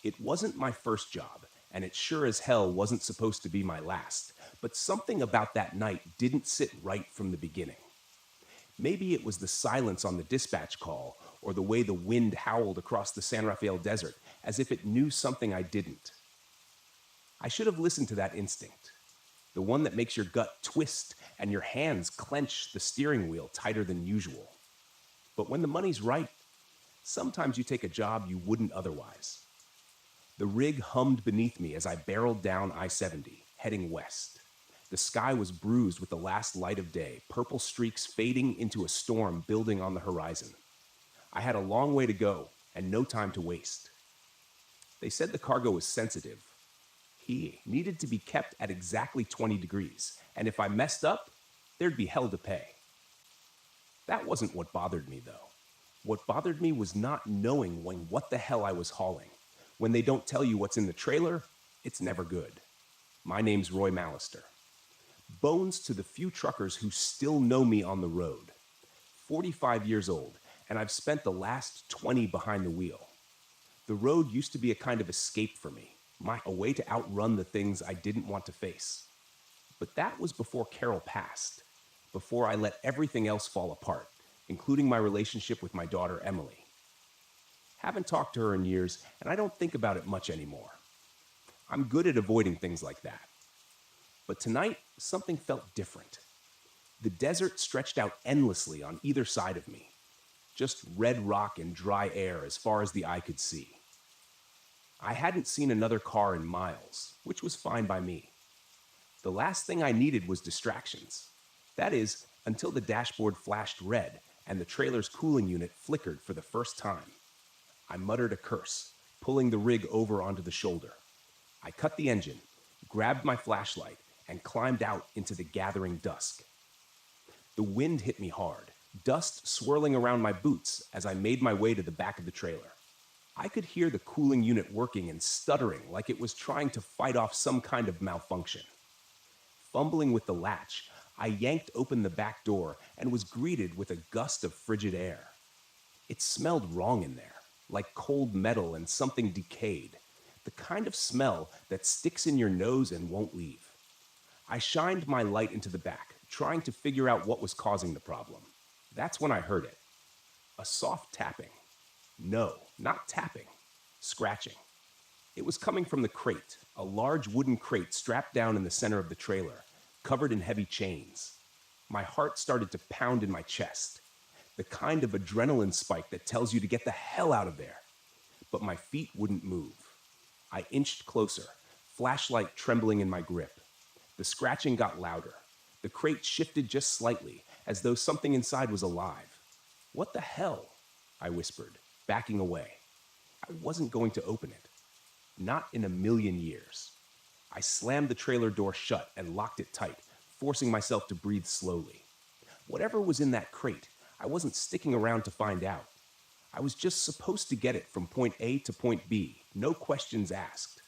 It wasn't my first job, and it sure as hell wasn't supposed to be my last, but something about that night didn't sit right from the beginning. Maybe it was the silence on the dispatch call, or the way the wind howled across the San Rafael desert, as if it knew something I didn't. I should have listened to that instinct, the one that makes your gut twist and your hands clench the steering wheel tighter than usual. But when the money's right, sometimes you take a job you wouldn't otherwise. The rig hummed beneath me as I barreled down I-70, heading west. The sky was bruised with the last light of day, purple streaks fading into a storm building on the horizon. I had a long way to go and no time to waste. They said the cargo was sensitive. He needed to be kept at exactly 20 degrees, and if I messed up, there'd be hell to pay. That wasn't what bothered me, though. What bothered me was not knowing what the hell I was hauling. When they don't tell you what's in the trailer, it's never good. My name's Roy Mallister. Bones to the few truckers who still know me on the road. 45 years old, and I've spent the last 20 behind the wheel. The road used to be a kind of escape for me, a way to outrun the things I didn't want to face. But that was before Carol passed, before I let everything else fall apart, including my relationship with my daughter Emily. Haven't talked to her in years, and I don't think about it much anymore. I'm good at avoiding things like that. But tonight, something felt different. The desert stretched out endlessly on either side of me, just red rock and dry air as far as the eye could see. I hadn't seen another car in miles, which was fine by me. The last thing I needed was distractions. That is, until the dashboard flashed red and the trailer's cooling unit flickered for the first time. I muttered a curse, pulling the rig over onto the shoulder. I cut the engine, grabbed my flashlight, and climbed out into the gathering dusk. The wind hit me hard, dust swirling around my boots as I made my way to the back of the trailer. I could hear the cooling unit working and stuttering like it was trying to fight off some kind of malfunction. Fumbling with the latch, I yanked open the back door and was greeted with a gust of frigid air. It smelled wrong in there, like cold metal and something decayed, the kind of smell that sticks in your nose and won't leave. I shined my light into the back, trying to figure out what was causing the problem. That's when I heard it. A soft tapping. No, not tapping. Scratching. It was coming from the crate, a large wooden crate strapped down in the center of the trailer, covered in heavy chains. My heart started to pound in my chest, the kind of adrenaline spike that tells you to get the hell out of there. But my feet wouldn't move. I inched closer, flashlight trembling in my grip. The scratching got louder. The crate shifted just slightly, as though something inside was alive. "What the hell?" I whispered, backing away. I wasn't going to open it. Not in a million years. I slammed the trailer door shut and locked it tight, forcing myself to breathe slowly. Whatever was in that crate, I wasn't sticking around to find out. I was just supposed to get it from point A to point B, no questions asked.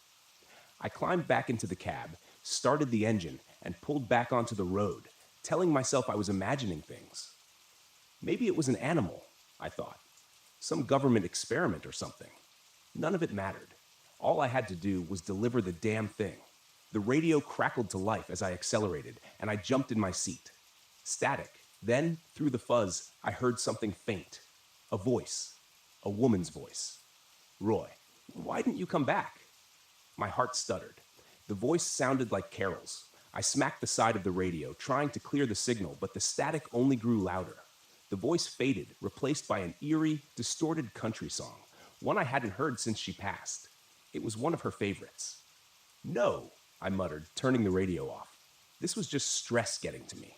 I climbed back into the cab, started the engine, and pulled back onto the road, telling myself I was imagining things. Maybe it was an animal, I thought. Some government experiment or something. None of it mattered. All I had to do was deliver the damn thing. The radio crackled to life as I accelerated, and I jumped in my seat. Static. Then, through the fuzz, I heard something faint. A voice. A woman's voice. "Roy, why didn't you come back?" My heart stuttered. The voice sounded like Carol's. I smacked the side of the radio, trying to clear the signal, but the static only grew louder. The voice faded, replaced by an eerie, distorted country song, one I hadn't heard since she passed. It was one of her favorites. "No," I muttered, turning the radio off. This was just stress getting to me.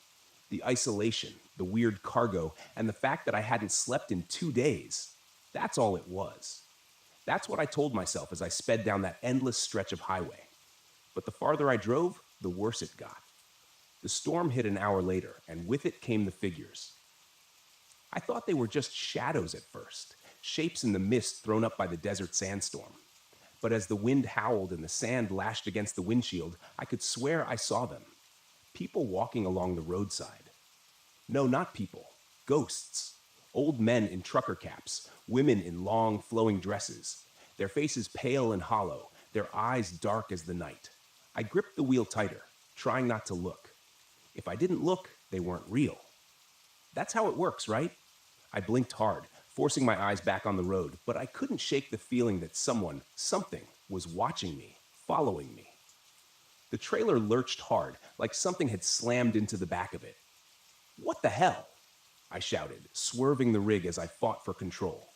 The isolation, the weird cargo, and the fact that I hadn't slept in 2 days. That's all it was. That's what I told myself as I sped down that endless stretch of highway. But the farther I drove, the worse it got. The storm hit an hour later, and with it came the figures. I thought they were just shadows at first, shapes in the mist thrown up by the desert sandstorm. But as the wind howled and the sand lashed against the windshield, I could swear I saw them. People walking along the roadside. No, not people. Ghosts. Old men in trucker caps, women in long, flowing dresses. their faces pale and hollow, their eyes dark as the night. I gripped the wheel tighter, trying not to look. If I didn't look, they weren't real. That's how it works, right? I blinked hard, forcing my eyes back on the road, but I couldn't shake the feeling that someone, something, was watching me, following me. The trailer lurched hard, like something had slammed into the back of it. "What the hell?" I shouted, swerving the rig as I fought for control.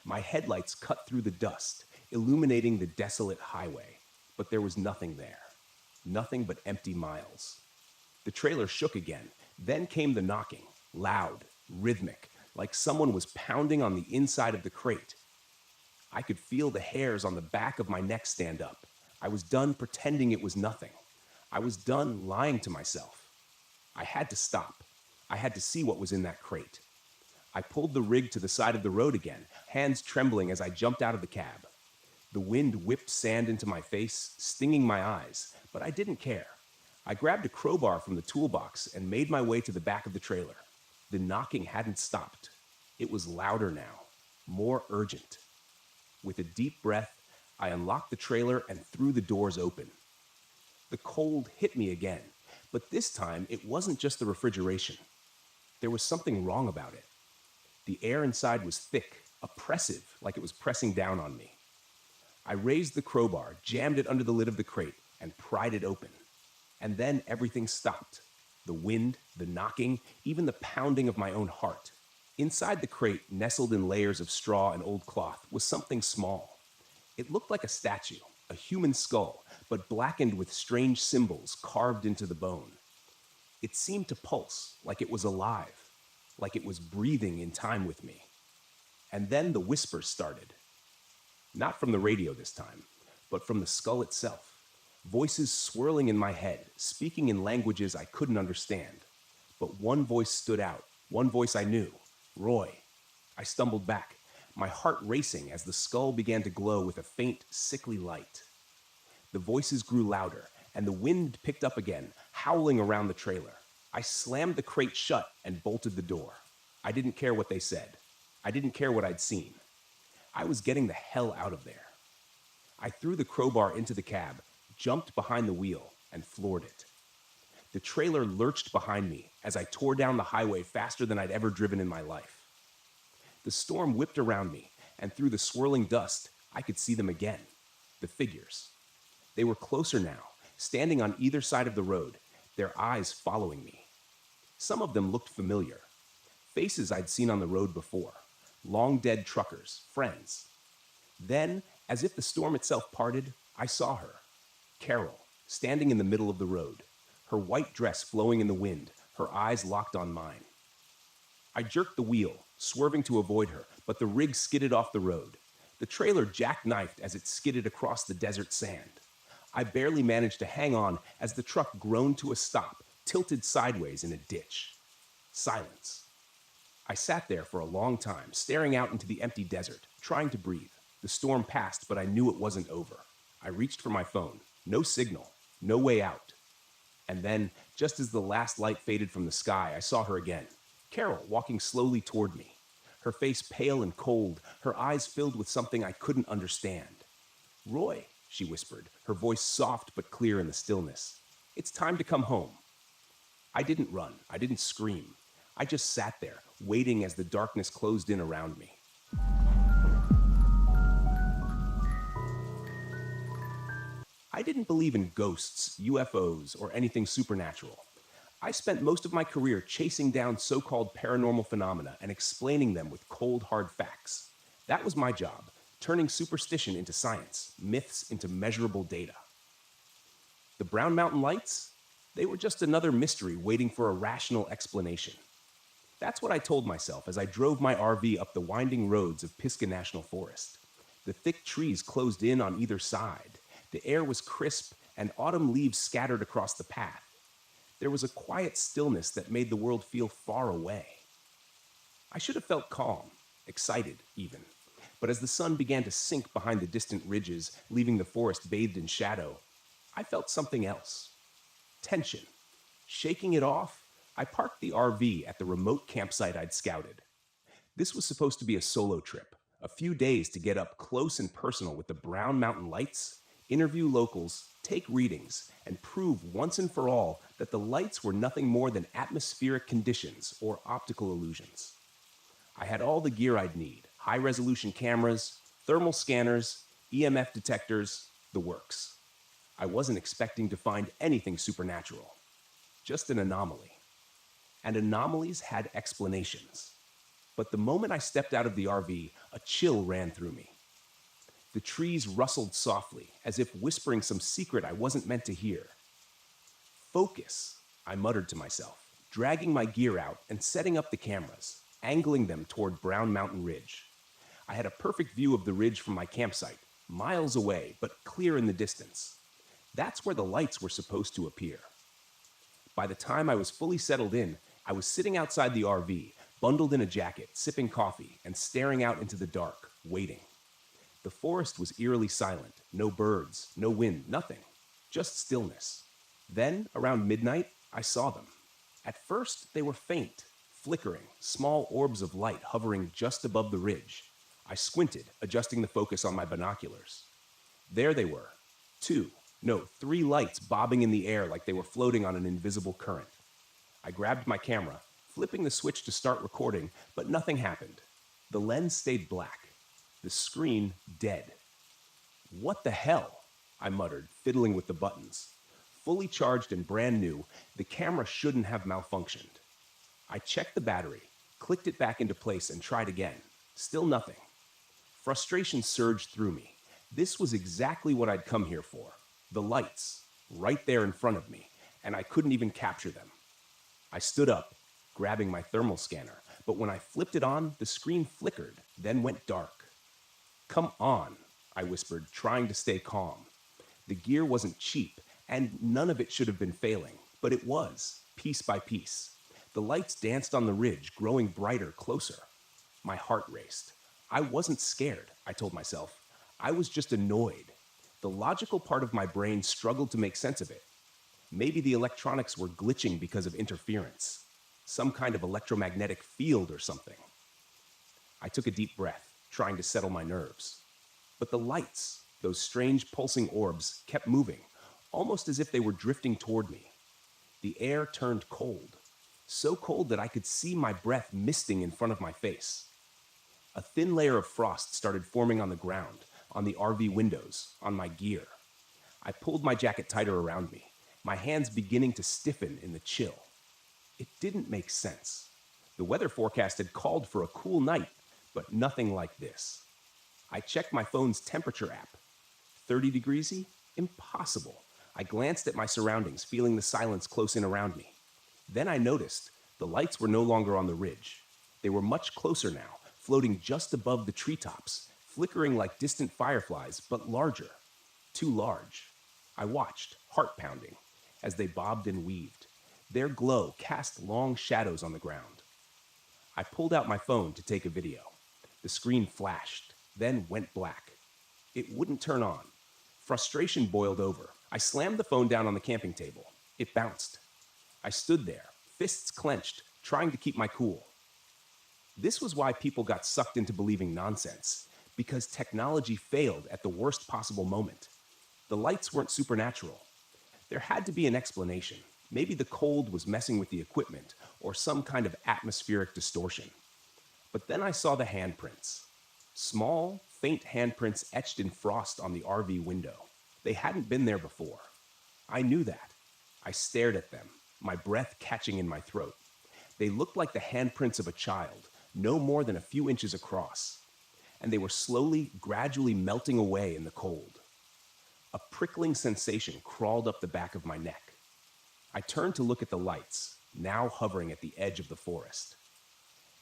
My headlights cut through the dust, illuminating the desolate highway, but there was nothing there. Nothing but empty miles. The trailer shook again, then came the knocking, loud, rhythmic, like someone was pounding on the inside of the crate. I could feel the hairs on the back of my neck stand up. I was done pretending it was nothing. I was done lying to myself. I had to stop. I had to see what was in that crate. I pulled the rig to the side of the road again, hands trembling as I jumped out of the cab. The wind whipped sand into my face, stinging my eyes, but I didn't care. I grabbed a crowbar from the toolbox and made my way to the back of the trailer. The knocking hadn't stopped. It was louder now, more urgent. With a deep breath, I unlocked the trailer and threw the doors open. The cold hit me again, but this time it wasn't just the refrigeration. There was something wrong about it. The air inside was thick, oppressive, like it was pressing down on me. I raised the crowbar, jammed it under the lid of the crate, and pried it open. And then everything stopped. The wind, the knocking, even the pounding of my own heart. Inside the crate, nestled in layers of straw and old cloth, was something small. It looked like a statue, a human skull, but blackened with strange symbols carved into the bone. It seemed to pulse, like it was alive, like it was breathing in time with me. And then the whispers started. Not from the radio this time, but from the skull itself. Voices swirling in my head, speaking in languages I couldn't understand. But one voice stood out, one voice I knew, Roy. I stumbled back, my heart racing as the skull began to glow with a faint, sickly light. The voices grew louder, and the wind picked up again, howling around the trailer. I slammed the crate shut and bolted the door. I didn't care what they said. I didn't care what I'd seen. I was getting the hell out of there. I threw the crowbar into the cab, jumped behind the wheel, and floored it. The trailer lurched behind me as I tore down the highway faster than I'd ever driven in my life. The storm whipped around me, and through the swirling dust, I could see them again. The figures. They were closer now, standing on either side of the road, their eyes following me. Some of them looked familiar. Faces I'd seen on the road before. Long-dead truckers, friends. Then, as if the storm itself parted, I saw her. Carol, standing in the middle of the road, her white dress flowing in the wind, her eyes locked on mine. I jerked the wheel, swerving to avoid her, but the rig skidded off the road. The trailer jackknifed as it skidded across the desert sand. I barely managed to hang on as the truck groaned to a stop, tilted sideways in a ditch. Silence. I sat there for a long time, staring out into the empty desert, trying to breathe. The storm passed, but I knew it wasn't over. I reached for my phone. No signal. No way out. And then, just as the last light faded from the sky, I saw her again. Carol, walking slowly toward me. Her face pale and cold, her eyes filled with something I couldn't understand. "Roy," she whispered, her voice soft but clear in the stillness. "It's time to come home." I didn't run. I didn't scream. I just sat there, waiting as the darkness closed in around me. I didn't believe in ghosts, UFOs, or anything supernatural. I spent most of my career chasing down so-called paranormal phenomena and explaining them with cold, hard facts. That was my job, turning superstition into science, myths into measurable data. The Brown Mountain Lights? They were just another mystery waiting for a rational explanation. That's what I told myself as I drove my RV up the winding roads of Pisgah National Forest. The thick trees closed in on either side. The air was crisp, and autumn leaves scattered across the path. There was a quiet stillness that made the world feel far away. I should have felt calm, excited even. But as the sun began to sink behind the distant ridges, leaving the forest bathed in shadow, I felt something else. Tension. Shaking it off, I parked the RV at the remote campsite I'd scouted. This was supposed to be a solo trip, A few days to get up close and personal with the Brown Mountain Lights, interview locals, take readings, and prove once and for all that the lights were nothing more than atmospheric conditions or optical illusions. I had all the gear I'd need: high-resolution cameras, thermal scanners, EMF detectors, the works. I wasn't expecting to find anything supernatural, just an anomaly. And anomalies had explanations. But the moment I stepped out of the RV, a chill ran through me. The trees rustled softly, as if whispering some secret I wasn't meant to hear. Focus, I muttered to myself, dragging my gear out and setting up the cameras, angling them toward Brown Mountain Ridge. I had a perfect view of the ridge from my campsite, miles away, but clear in the distance. That's where the lights were supposed to appear. By the time I was fully settled in, I was sitting outside the RV, bundled in a jacket, sipping coffee, and staring out into the dark, waiting. The forest was eerily silent. No birds, no wind, nothing. Just stillness. Then, around midnight, I saw them. At first, they were faint, flickering, small orbs of light hovering just above the ridge. I squinted, adjusting the focus on my binoculars. There they were. Three lights bobbing in the air like they were floating on an invisible current. I grabbed my camera, flipping the switch to start recording, but nothing happened. The lens stayed black. The screen dead. What the hell? I muttered, fiddling with the buttons. Fully charged and brand new, the camera shouldn't have malfunctioned. I checked the battery, clicked it back into place, and tried again. Still nothing. Frustration surged through me. This was exactly what I'd come here for. The lights, right there in front of me, and I couldn't even capture them. I stood up, grabbing my thermal scanner, but when I flipped it on, the screen flickered, then went dark. "Come on," I whispered, trying to stay calm. The gear wasn't cheap, and none of it should have been failing, but it was, piece by piece. The lights danced on the ridge, growing brighter, closer. My heart raced. I wasn't scared, I told myself. I was just annoyed. The logical part of my brain struggled to make sense of it. Maybe the electronics were glitching because of interference. Some kind of electromagnetic field or something. I took a deep breath, trying to settle my nerves. But the lights, those strange pulsing orbs, kept moving, almost as if they were drifting toward me. The air turned cold, so cold that I could see my breath misting in front of my face. A thin layer of frost started forming on the ground, on the RV windows, on my gear. I pulled my jacket tighter around me, my hands beginning to stiffen in the chill. It didn't make sense. The weather forecast had called for a cool night, but nothing like this. I checked my phone's temperature app. 30 degrees? Impossible. I glanced at my surroundings, feeling the silence close in around me. Then I noticed the lights were no longer on the ridge. They were much closer now, floating just above the treetops, flickering like distant fireflies, but larger. Too large. I watched, heart pounding, as they bobbed and weaved. Their glow cast long shadows on the ground. I pulled out my phone to take a video. The screen flashed, then went black. It wouldn't turn on. Frustration boiled over. I slammed the phone down on the camping table. It bounced. I stood there, fists clenched, trying to keep my cool. This was why people got sucked into believing nonsense, because technology failed at the worst possible moment. The lights weren't supernatural. There had to be an explanation. Maybe the cold was messing with the equipment, or some kind of atmospheric distortion. But then I saw the handprints. Small, faint handprints etched in frost on the RV window. They hadn't been there before. I knew that. I stared at them, my breath catching in my throat. They looked like the handprints of a child, no more than a few inches across. And they were slowly, gradually melting away in the cold. A prickling sensation crawled up the back of my neck. I turned to look at the lights, now hovering at the edge of the forest.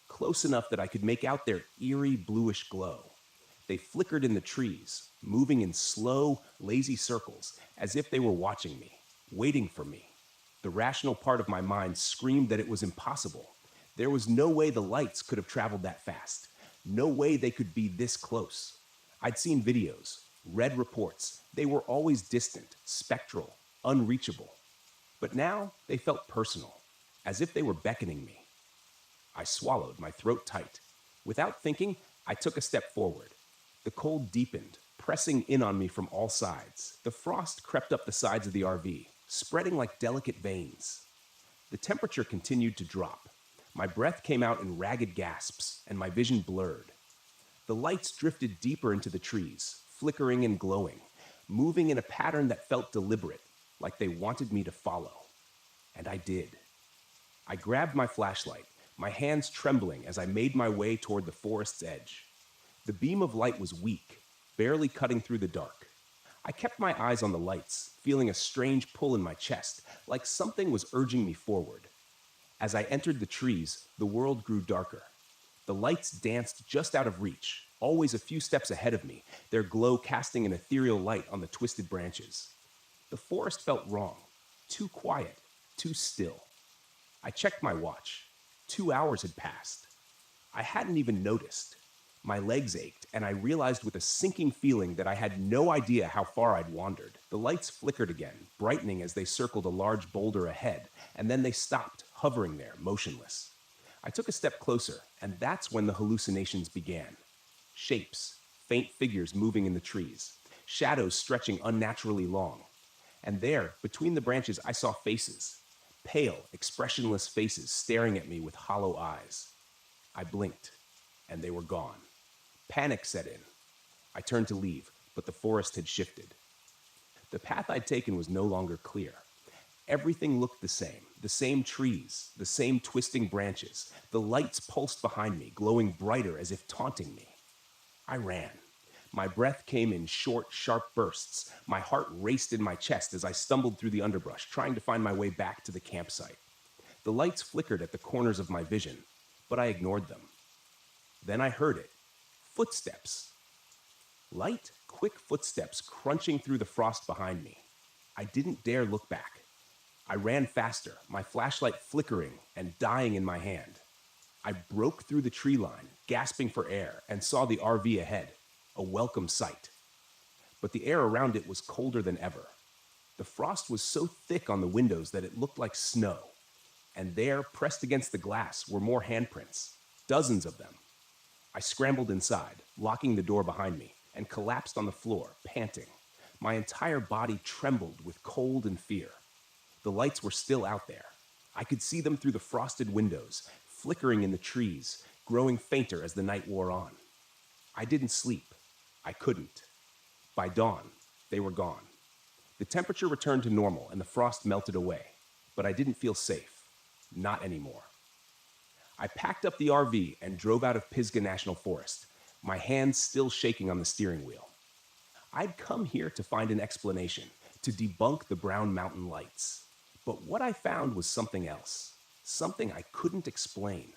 Close enough that I could make out their eerie bluish glow. They flickered in the trees, moving in slow, lazy circles, as if they were watching me, waiting for me. The rational part of my mind screamed that it was impossible. There was no way the lights could have traveled that fast. No way they could be this close. I'd seen videos, read reports. They were always distant, spectral, unreachable. But now they felt personal, as if they were beckoning me. I swallowed, my throat tight. Without thinking, I took a step forward. The cold deepened, pressing in on me from all sides. The frost crept up the sides of the RV, spreading like delicate veins. The temperature continued to drop. My breath came out in ragged gasps, and my vision blurred. The lights drifted deeper into the trees, flickering and glowing, moving in a pattern that felt deliberate, like they wanted me to follow. And I did. I grabbed my flashlight, my hands trembling as I made my way toward the forest's edge. The beam of light was weak, barely cutting through the dark. I kept my eyes on the lights, feeling a strange pull in my chest, like something was urging me forward. As I entered the trees, the world grew darker. The lights danced just out of reach, always a few steps ahead of me, their glow casting an ethereal light on the twisted branches. The forest felt wrong, too quiet, too still. I checked my watch. 2 hours had passed. I hadn't even noticed. My legs ached, and I realized with a sinking feeling that I had no idea how far I'd wandered. The lights flickered again, brightening as they circled a large boulder ahead, and then they stopped, hovering there, motionless. I took a step closer, and that's when the hallucinations began. Shapes, faint figures moving in the trees, shadows stretching unnaturally long. And there, between the branches, I saw faces. Pale, expressionless faces staring at me with hollow eyes. I blinked, and they were gone. Panic set in. I turned to leave, but the forest had shifted. The path I'd taken was no longer clear. Everything looked the same trees, the same twisting branches. The lights pulsed behind me, glowing brighter as if taunting me. I ran. My breath came in short, sharp bursts. My heart raced in my chest as I stumbled through the underbrush, trying to find my way back to the campsite. The lights flickered at the corners of my vision, but I ignored them. Then I heard it. Footsteps. Light, quick footsteps crunching through the frost behind me. I didn't dare look back. I ran faster, my flashlight flickering and dying in my hand. I broke through the tree line, gasping for air, and saw the RV ahead. A welcome sight. But the air around it was colder than ever. The frost was so thick on the windows that it looked like snow. And there, pressed against the glass, were more handprints, dozens of them. I scrambled inside, locking the door behind me, and collapsed on the floor, panting. My entire body trembled with cold and fear. The lights were still out there. I could see them through the frosted windows, flickering in the trees, growing fainter as the night wore on. I didn't sleep. I couldn't. By dawn, they were gone. The temperature returned to normal and the frost melted away, but I didn't feel safe. Not anymore. I packed up the RV and drove out of Pisgah National Forest, my hands still shaking on the steering wheel. I'd come here to find an explanation, to debunk the Brown Mountain lights. But what I found was something else, something I couldn't explain.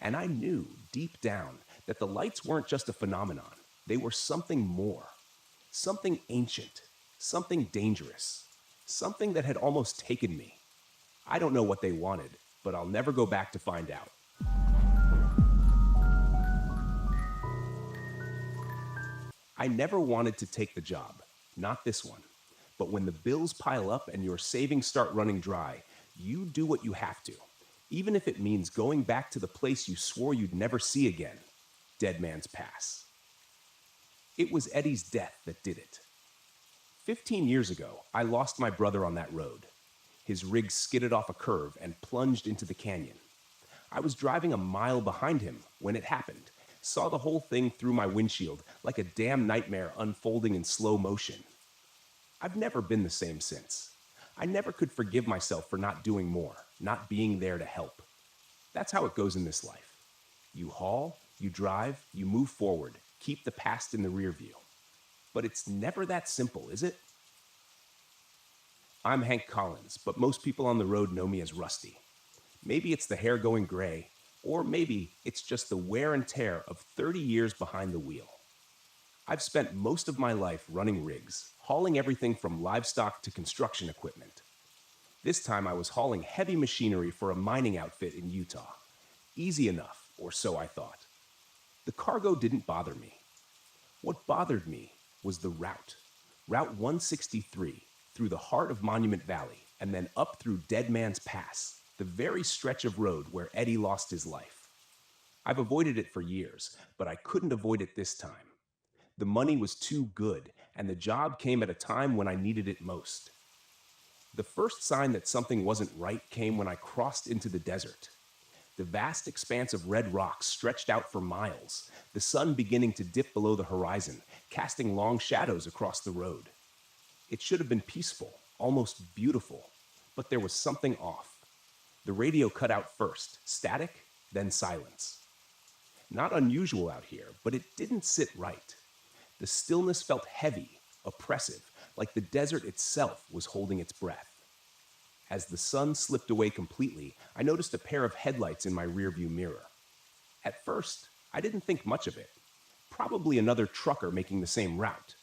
And I knew, deep down, that the lights weren't just a phenomenon. They were something more. Something ancient. Something dangerous. Something that had almost taken me. I don't know what they wanted, but I'll never go back to find out. I never wanted to take the job. Not this one. But when the bills pile up and your savings start running dry, you do what you have to, even if it means going back to the place you swore you'd never see again. Dead Man's Pass. It was Eddie's death that did it. 15 years ago, I lost my brother on that road. His rig skidded off a curve and plunged into the canyon. I was driving a mile behind him when it happened, saw the whole thing through my windshield like a damn nightmare unfolding in slow motion. I've never been the same since. I never could forgive myself for not doing more, not being there to help. That's how it goes in this life. You haul, you drive, you move forward, keep the past in the rear view. But it's never that simple, is it? I'm Hank Collins, but most people on the road know me as Rusty. Maybe it's the hair going gray, or maybe it's just the wear and tear of 30 years behind the wheel. I've spent most of my life running rigs, hauling everything from livestock to construction equipment. This time I was hauling heavy machinery for a mining outfit in Utah. Easy enough, or so I thought. The cargo didn't bother me. What bothered me was the route. Route 163, through the heart of Monument Valley, and then up through Dead Man's Pass, the very stretch of road where Eddie lost his life. I've avoided it for years, but I couldn't avoid it this time. The money was too good, and the job came at a time when I needed it most. The first sign that something wasn't right came when I crossed into the desert. The vast expanse of red rocks stretched out for miles, the sun beginning to dip below the horizon, casting long shadows across the road. It should have been peaceful, almost beautiful, but there was something off. The radio cut out first, static, then silence. Not unusual out here, but it didn't sit right. The stillness felt heavy, oppressive, like the desert itself was holding its breath. As the sun slipped away completely, I noticed a pair of headlights in my rearview mirror. At first, I didn't think much of it. Probably another trucker making the same route.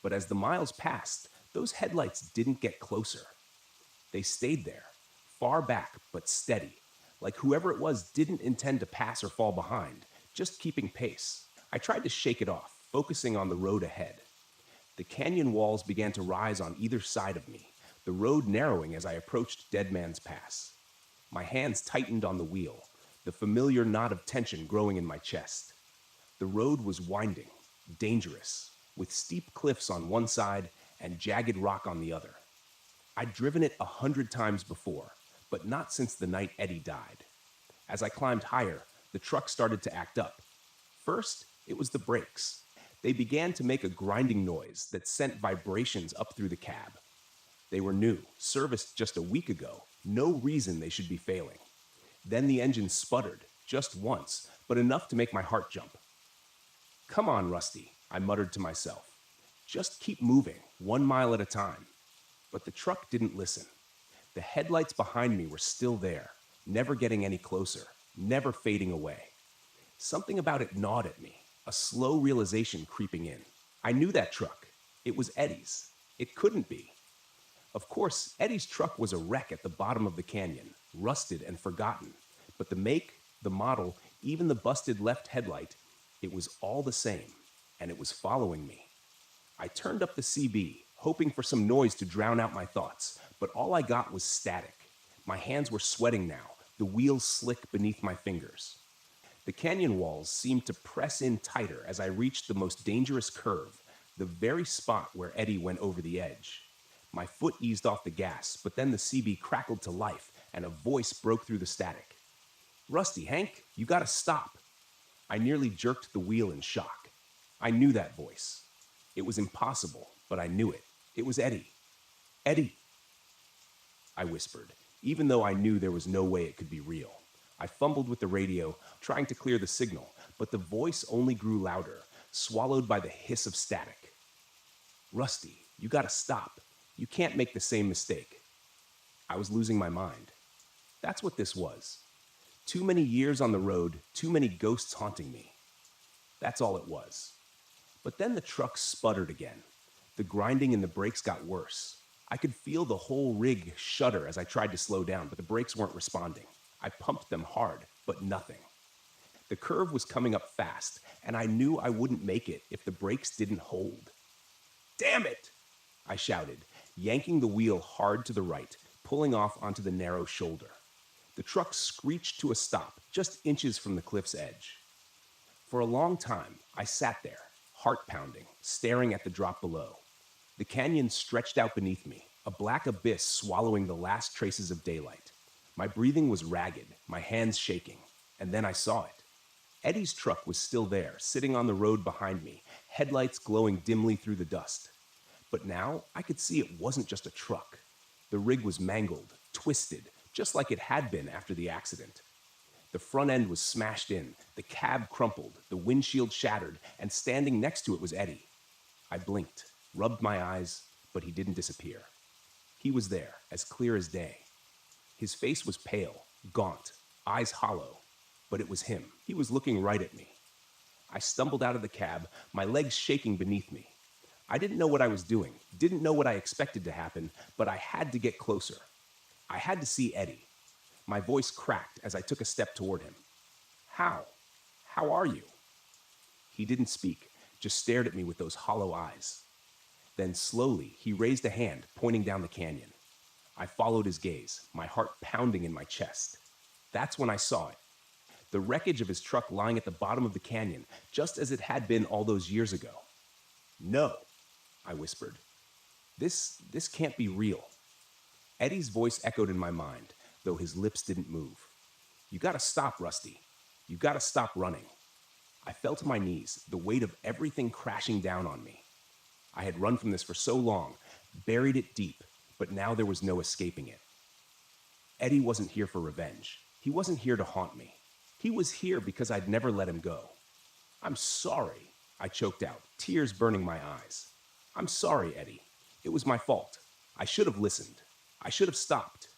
But as the miles passed, those headlights didn't get closer. They stayed there, far back but steady, like whoever it was didn't intend to pass or fall behind, just keeping pace. I tried to shake it off, focusing on the road ahead. The canyon walls began to rise on either side of me, the road narrowing as I approached Dead Man's Pass. My hands tightened on the wheel, the familiar knot of tension growing in my chest. The road was winding, dangerous, with steep cliffs on one side and jagged rock on the other. I'd driven it 100 times before, but not since the night Eddie died. As I climbed higher, the truck started to act up. First, it was the brakes. They began to make a grinding noise that sent vibrations up through the cab. They were new, serviced just a week ago, no reason they should be failing. Then the engine sputtered, just once, but enough to make my heart jump. "Come on, Rusty," I muttered to myself. "Just keep moving, 1 mile at a time." But the truck didn't listen. The headlights behind me were still there, never getting any closer, never fading away. Something about it gnawed at me, a slow realization creeping in. I knew that truck. It was Eddie's. It couldn't be. Of course, Eddie's truck was a wreck at the bottom of the canyon, rusted and forgotten. But the make, the model, even the busted left headlight, it was all the same, and it was following me. I turned up the CB, hoping for some noise to drown out my thoughts, but all I got was static. My hands were sweating now, the wheels slick beneath my fingers. The canyon walls seemed to press in tighter as I reached the most dangerous curve, the very spot where Eddie went over the edge. My foot eased off the gas, but then the CB crackled to life, and a voice broke through the static. "Rusty, Hank, you gotta stop." I nearly jerked the wheel in shock. I knew that voice. It was impossible, but I knew it. It was Eddie. "Eddie," I whispered, even though I knew there was no way it could be real. I fumbled with the radio, trying to clear the signal, but the voice only grew louder, swallowed by the hiss of static. "Rusty, you gotta stop. You can't make the same mistake." I was losing my mind. That's what this was. Too many years on the road, too many ghosts haunting me. That's all it was. But then the truck sputtered again. The grinding in the brakes got worse. I could feel the whole rig shudder as I tried to slow down, but the brakes weren't responding. I pumped them hard, but nothing. The curve was coming up fast, and I knew I wouldn't make it if the brakes didn't hold. "Damn it!" I shouted, yanking the wheel hard to the right, pulling off onto the narrow shoulder. The truck screeched to a stop, just inches from the cliff's edge. For a long time, I sat there, heart pounding, staring at the drop below. The canyon stretched out beneath me, a black abyss swallowing the last traces of daylight. My breathing was ragged, my hands shaking, and then I saw it. Eddie's truck was still there, sitting on the road behind me, headlights glowing dimly through the dust. But now I could see it wasn't just a truck. The rig was mangled, twisted, just like it had been after the accident. The front end was smashed in, the cab crumpled, the windshield shattered, and standing next to it was Eddie. I blinked, rubbed my eyes, but he didn't disappear. He was there, as clear as day. His face was pale, gaunt, eyes hollow, but it was him. He was looking right at me. I stumbled out of the cab, my legs shaking beneath me. I didn't know what I was doing, didn't know what I expected to happen, but I had to get closer. I had to see Eddie. My voice cracked as I took a step toward him. "How? How are you?" He didn't speak, just stared at me with those hollow eyes. Then slowly, he raised a hand, pointing down the canyon. I followed his gaze, my heart pounding in my chest. That's when I saw it. the wreckage of his truck lying at the bottom of the canyon, just as it had been all those years ago. "No," I whispered. This can't be real." Eddie's voice echoed in my mind, though his lips didn't move. "You gotta stop, Rusty. You gotta stop running." I fell to my knees, the weight of everything crashing down on me. I had run from this for so long, buried it deep, but now there was no escaping it. Eddie wasn't here for revenge. He wasn't here to haunt me. He was here because I'd never let him go. "I'm sorry," I choked out, tears burning my eyes. "I'm sorry, Eddie. It was my fault. I should have listened. I should have stopped."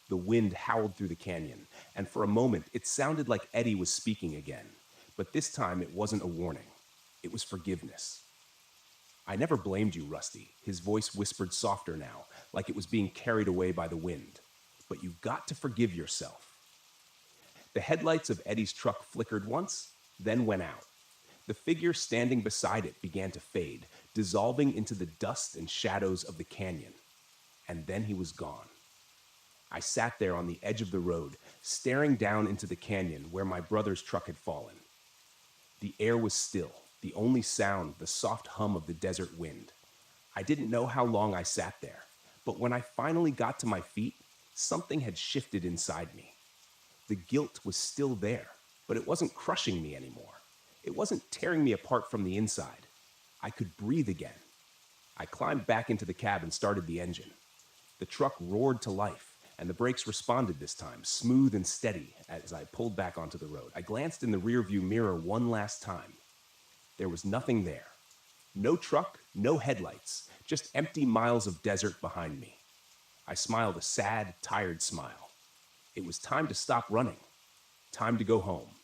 The wind howled through the canyon, and for a moment it sounded like Eddie was speaking again. But this time it wasn't a warning. It was forgiveness. "I never blamed you, Rusty." His voice whispered softer now, like it was being carried away by the wind. "But you've got to forgive yourself." The headlights of Eddie's truck flickered once, then went out. The figure standing beside it began to fade, dissolving into the dust and shadows of the canyon. And then he was gone. I sat there on the edge of the road, staring down into the canyon where my brother's truck had fallen. The air was still, the only sound the soft hum of the desert wind. I didn't know how long I sat there, but when I finally got to my feet, something had shifted inside me. The guilt was still there, but it wasn't crushing me anymore. It wasn't tearing me apart from the inside. I could breathe again. I climbed back into the cab and started the engine. The truck roared to life, and the brakes responded this time, smooth and steady, as I pulled back onto the road. I glanced in the rearview mirror one last time. There was nothing there. No truck, no headlights, just empty miles of desert behind me. I smiled a sad, tired smile. It was time to stop running. Time to go home.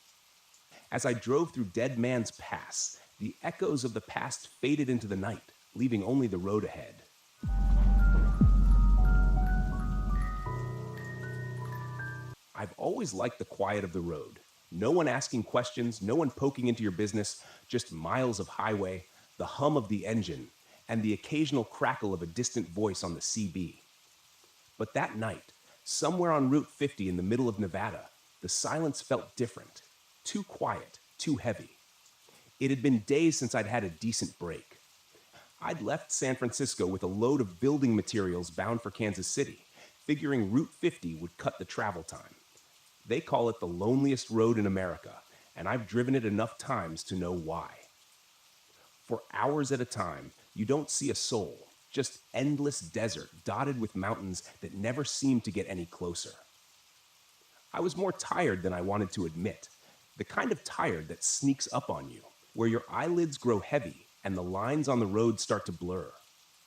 As I drove through Dead Man's Pass, the echoes of the past faded into the night, leaving only the road ahead. I've always liked the quiet of the road. No one asking questions, no one poking into your business, just miles of highway, the hum of the engine, and the occasional crackle of a distant voice on the CB. But that night, somewhere on Route 50 in the middle of Nevada, the silence felt different. Too quiet, too heavy. It had been days since I'd had a decent break. I'd left San Francisco with a load of building materials bound for Kansas City, figuring Route 50 would cut the travel time. They call it the loneliest road in America, and I've driven it enough times to know why. For hours at a time, you don't see a soul, just endless desert dotted with mountains that never seem to get any closer. I was more tired than I wanted to admit, the kind of tired that sneaks up on you, where your eyelids grow heavy and the lines on the road start to blur.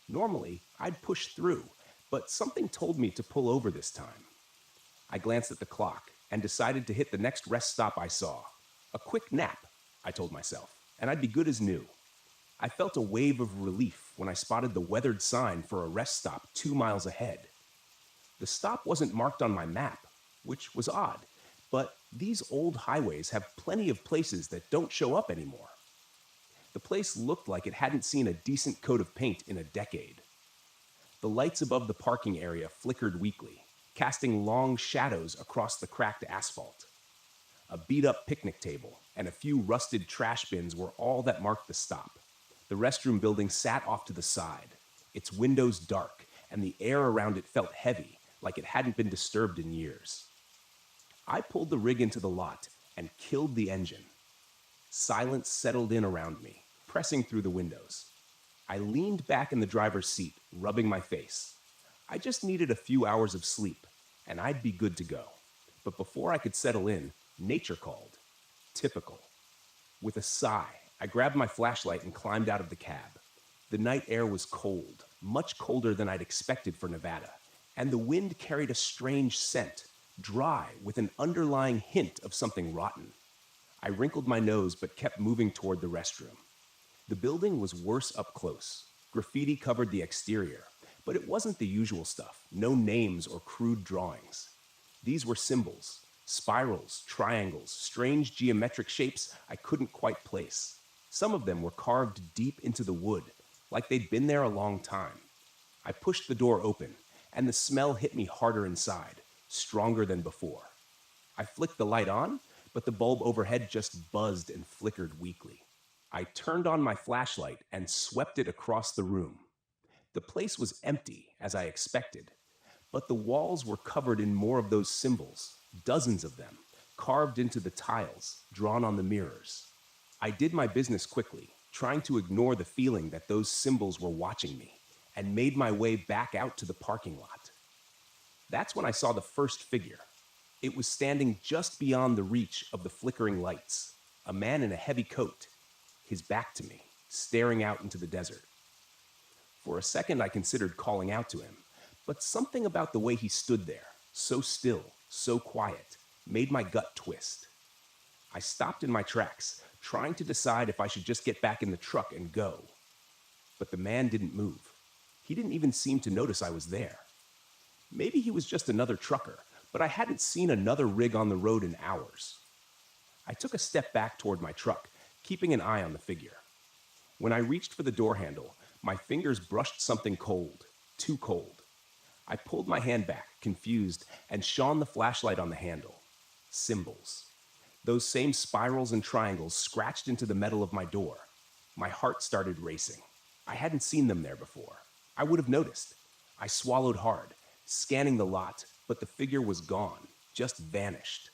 Normally, I'd push through, but something told me to pull over this time. I glanced at the clock and decided to hit the next rest stop I saw. A quick nap, I told myself, and I'd be good as new. I felt a wave of relief when I spotted the weathered sign for a rest stop 2 miles ahead. The stop wasn't marked on my map, which was odd, but these old highways have plenty of places that don't show up anymore. The place looked like it hadn't seen a decent coat of paint in a decade. The lights above the parking area flickered weakly, casting long shadows across the cracked asphalt. A beat-up picnic table and a few rusted trash bins were all that marked the stop. The restroom building sat off to the side, its windows dark, and the air around it felt heavy, like it hadn't been disturbed in years. I pulled the rig into the lot and killed the engine. Silence settled in around me, pressing through the windows. I leaned back in the driver's seat, rubbing my face. I just needed a few hours of sleep, and I'd be good to go. But before I could settle in, nature called. Typical. With a sigh, I grabbed my flashlight and climbed out of the cab. The night air was cold, much colder than I'd expected for Nevada, and the wind carried a strange scent, dry with an underlying hint of something rotten. I wrinkled my nose but kept moving toward the restroom. The building was worse up close. Graffiti covered the exterior, but it wasn't the usual stuff, no names or crude drawings. These were symbols, spirals, triangles, strange geometric shapes I couldn't quite place. Some of them were carved deep into the wood, like they'd been there a long time. I pushed the door open, and the smell hit me harder inside, stronger than before. I flicked the light on, but the bulb overhead just buzzed and flickered weakly. I turned on my flashlight and swept it across the room. The place was empty, as I expected, but the walls were covered in more of those symbols, dozens of them, carved into the tiles, drawn on the mirrors. I did my business quickly, trying to ignore the feeling that those symbols were watching me, and made my way back out to the parking lot. That's when I saw the first figure. It was standing just beyond the reach of the flickering lights, a man in a heavy coat, his back to me, staring out into the desert. For a second, I considered calling out to him, but something about the way he stood there, so still, so quiet, made my gut twist. I stopped in my tracks, trying to decide if I should just get back in the truck and go. But the man didn't move. He didn't even seem to notice I was there. Maybe he was just another trucker, but I hadn't seen another rig on the road in hours. I took a step back toward my truck, keeping an eye on the figure. When I reached for the door handle, my fingers brushed something cold, too cold. I pulled my hand back, confused, and shone the flashlight on the handle. Symbols. Those same spirals and triangles scratched into the metal of my door. My heart started racing. I hadn't seen them there before. I would have noticed. I swallowed hard, scanning the lot, but the figure was gone, just vanished.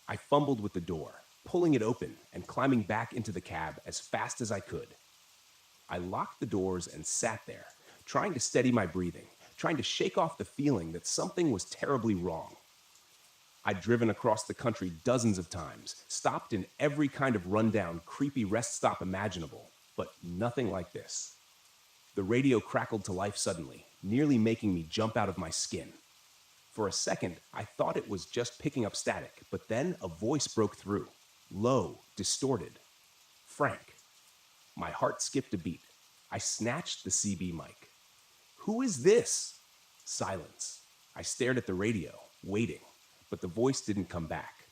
I fumbled with the door, pulling it open and climbing back into the cab as fast as I could. I locked the doors and sat there, trying to steady my breathing, trying to shake off the feeling that something was terribly wrong. I'd driven across the country dozens of times, stopped in every kind of rundown, creepy rest stop imaginable, but nothing like this. The radio crackled to life suddenly, nearly making me jump out of my skin. For a second, I thought it was just picking up static, but then a voice broke through, low, distorted. Frank. My heart skipped a beat. I snatched the CB mic. Who is this? Silence. I stared at the radio, waiting, but the voice didn't come back.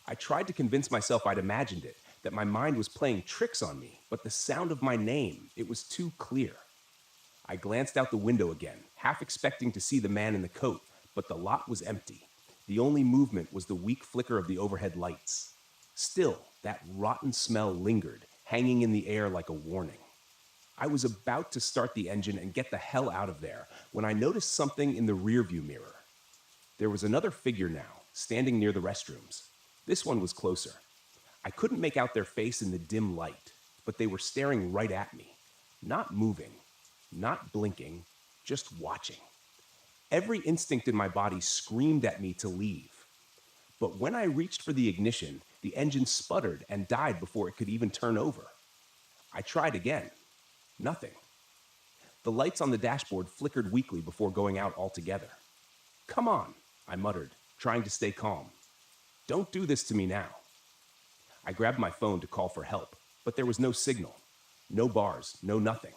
I tried to convince myself I'd imagined it, that my mind was playing tricks on me, but the sound of my name, it was too clear. I glanced out the window again, half expecting to see the man in the coat, but the lot was empty. The only movement was the weak flicker of the overhead lights. Still, that rotten smell lingered, hanging in the air like a warning. I was about to start the engine and get the hell out of there when I noticed something in the rearview mirror. There was another figure now, standing near the restrooms. This one was closer. I couldn't make out their face in the dim light, but they were staring right at me, not moving. Not blinking, just watching. Every instinct in my body screamed at me to leave. But when I reached for the ignition, the engine sputtered and died before it could even turn over. I tried again. Nothing. The lights on the dashboard flickered weakly before going out altogether. Come on, I muttered, trying to stay calm. Don't do this to me now. I grabbed my phone to call for help, but there was no signal. No bars, no nothing.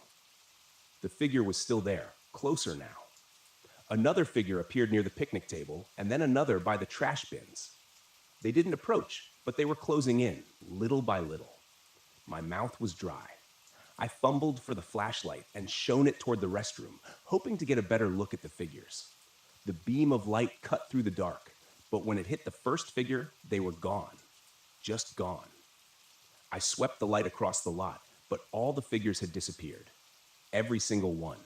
The figure was still there, closer now. Another figure appeared near the picnic table, and then another by the trash bins. They didn't approach, but they were closing in, little by little. My mouth was dry. I fumbled for the flashlight and shone it toward the restroom, hoping to get a better look at the figures. The beam of light cut through the dark, but when it hit the first figure, they were gone. Just gone. I swept the light across the lot, but all the figures had disappeared. Every single one.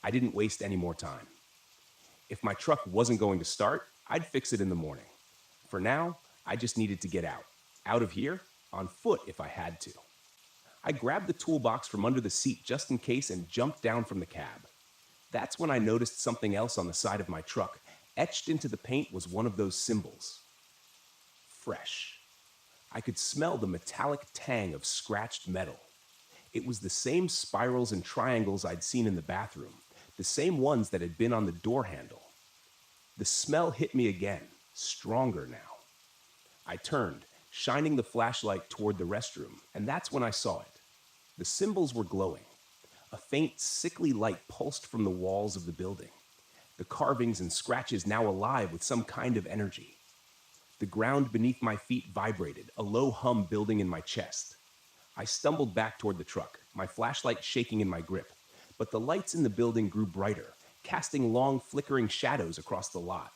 I didn't waste any more time. If my truck wasn't going to start, I'd fix it in the morning. For now, I just needed to get out. Out of here, on foot if I had to. I grabbed the toolbox from under the seat just in case and jumped down from the cab. That's when I noticed something else on the side of my truck. Etched into the paint was one of those symbols. Fresh. I could smell the metallic tang of scratched metal. It was the same spirals and triangles I'd seen in the bathroom, the same ones that had been on the door handle. The smell hit me again, stronger now. I turned, shining the flashlight toward the restroom, and that's when I saw it. The symbols were glowing. A faint, sickly light pulsed from the walls of the building. The carvings and scratches now alive with some kind of energy. The ground beneath my feet vibrated, a low hum building in my chest. I stumbled back toward the truck, my flashlight shaking in my grip, but the lights in the building grew brighter, casting long, flickering shadows across the lot.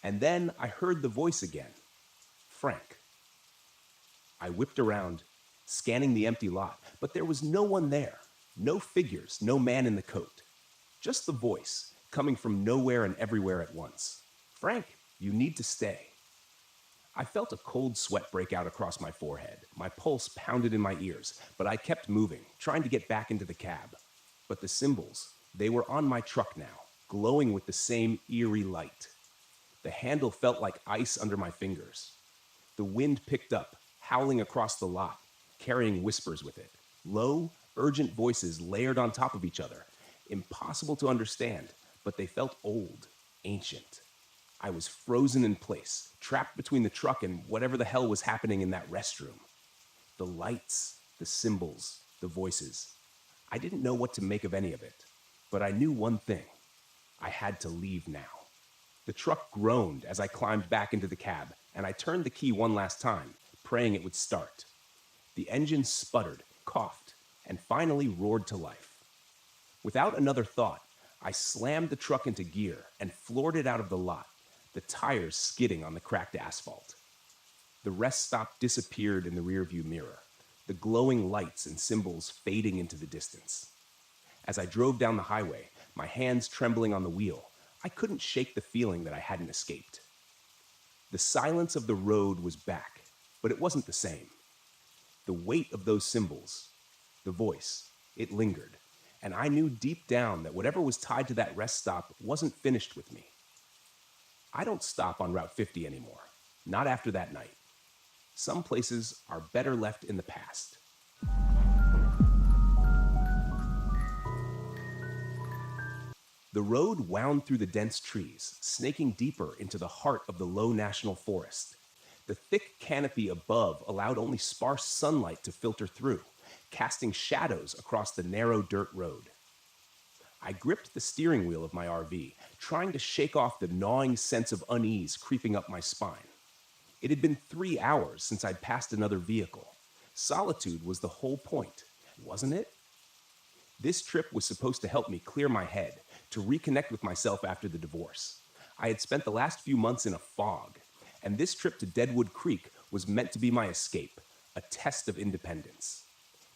And then I heard the voice again. Frank. I whipped around, scanning the empty lot, but there was no one there. No figures, no man in the coat. Just the voice, coming from nowhere and everywhere at once. "Frank, you need to stay." I felt a cold sweat break out across my forehead. My pulse pounded in my ears, but I kept moving, trying to get back into the cab. But the symbols, they were on my truck now, glowing with the same eerie light. The handle felt like ice under my fingers. The wind picked up, howling across the lot, carrying whispers with it. Low, urgent voices layered on top of each other. Impossible to understand, but they felt old, ancient. I was frozen in place, trapped between the truck and whatever the hell was happening in that restroom. The lights, the symbols, the voices. I didn't know what to make of any of it, but I knew one thing. I had to leave now. The truck groaned as I climbed back into the cab, and I turned the key one last time, praying it would start. The engine sputtered, coughed, and finally roared to life. Without another thought, I slammed the truck into gear and floored it out of the lot, the tires skidding on the cracked asphalt. The rest stop disappeared in the rearview mirror, the glowing lights and symbols fading into the distance. As I drove down the highway, my hands trembling on the wheel, I couldn't shake the feeling that I hadn't escaped. The silence of the road was back, but it wasn't the same. The weight of those symbols, the voice, it lingered, and I knew deep down that whatever was tied to that rest stop wasn't finished with me. I don't stop on Route 50 anymore, not after that night. Some places are better left in the past. The road wound through the dense trees, snaking deeper into the heart of the low national forest. The thick canopy above allowed only sparse sunlight to filter through, casting shadows across the narrow dirt road. I gripped the steering wheel of my RV, trying to shake off the gnawing sense of unease creeping up my spine. It had been 3 hours since I'd passed another vehicle. Solitude was the whole point, wasn't it? This trip was supposed to help me clear my head, to reconnect with myself after the divorce. I had spent the last few months in a fog, and this trip to Deadwood Creek was meant to be my escape, a test of independence.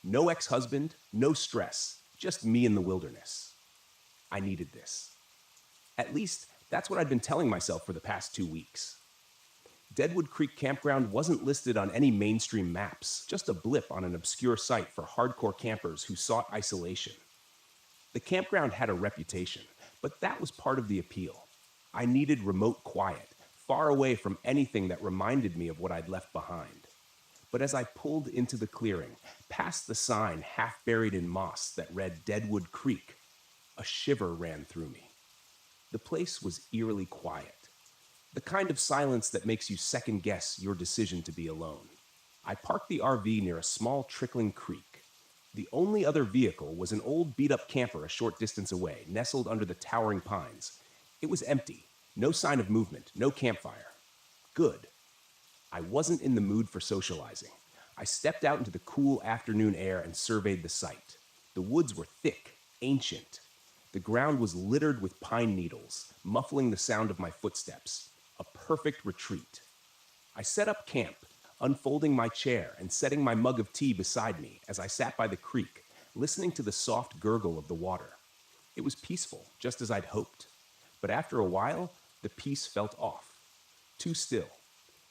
No ex-husband, no stress, just me in the wilderness. I needed this. At least, that's what I'd been telling myself for the past 2 weeks. Deadwood Creek Campground wasn't listed on any mainstream maps, just a blip on an obscure site for hardcore campers who sought isolation. The campground had a reputation, but that was part of the appeal. I needed remote quiet, far away from anything that reminded me of what I'd left behind. But as I pulled into the clearing, past the sign half buried in moss that read Deadwood Creek, a shiver ran through me. The place was eerily quiet, the kind of silence that makes you second-guess your decision to be alone. I parked the RV near a small trickling creek. The only other vehicle was an old beat-up camper a short distance away, nestled under the towering pines. It was empty, no sign of movement, no campfire. Good. I wasn't in the mood for socializing. I stepped out into the cool afternoon air and surveyed the site. The woods were thick, ancient. The ground was littered with pine needles, muffling the sound of my footsteps. A perfect retreat. I set up camp, unfolding my chair and setting my mug of tea beside me as I sat by the creek, listening to the soft gurgle of the water. It was peaceful, just as I'd hoped. But after a while, the peace felt off. Too still.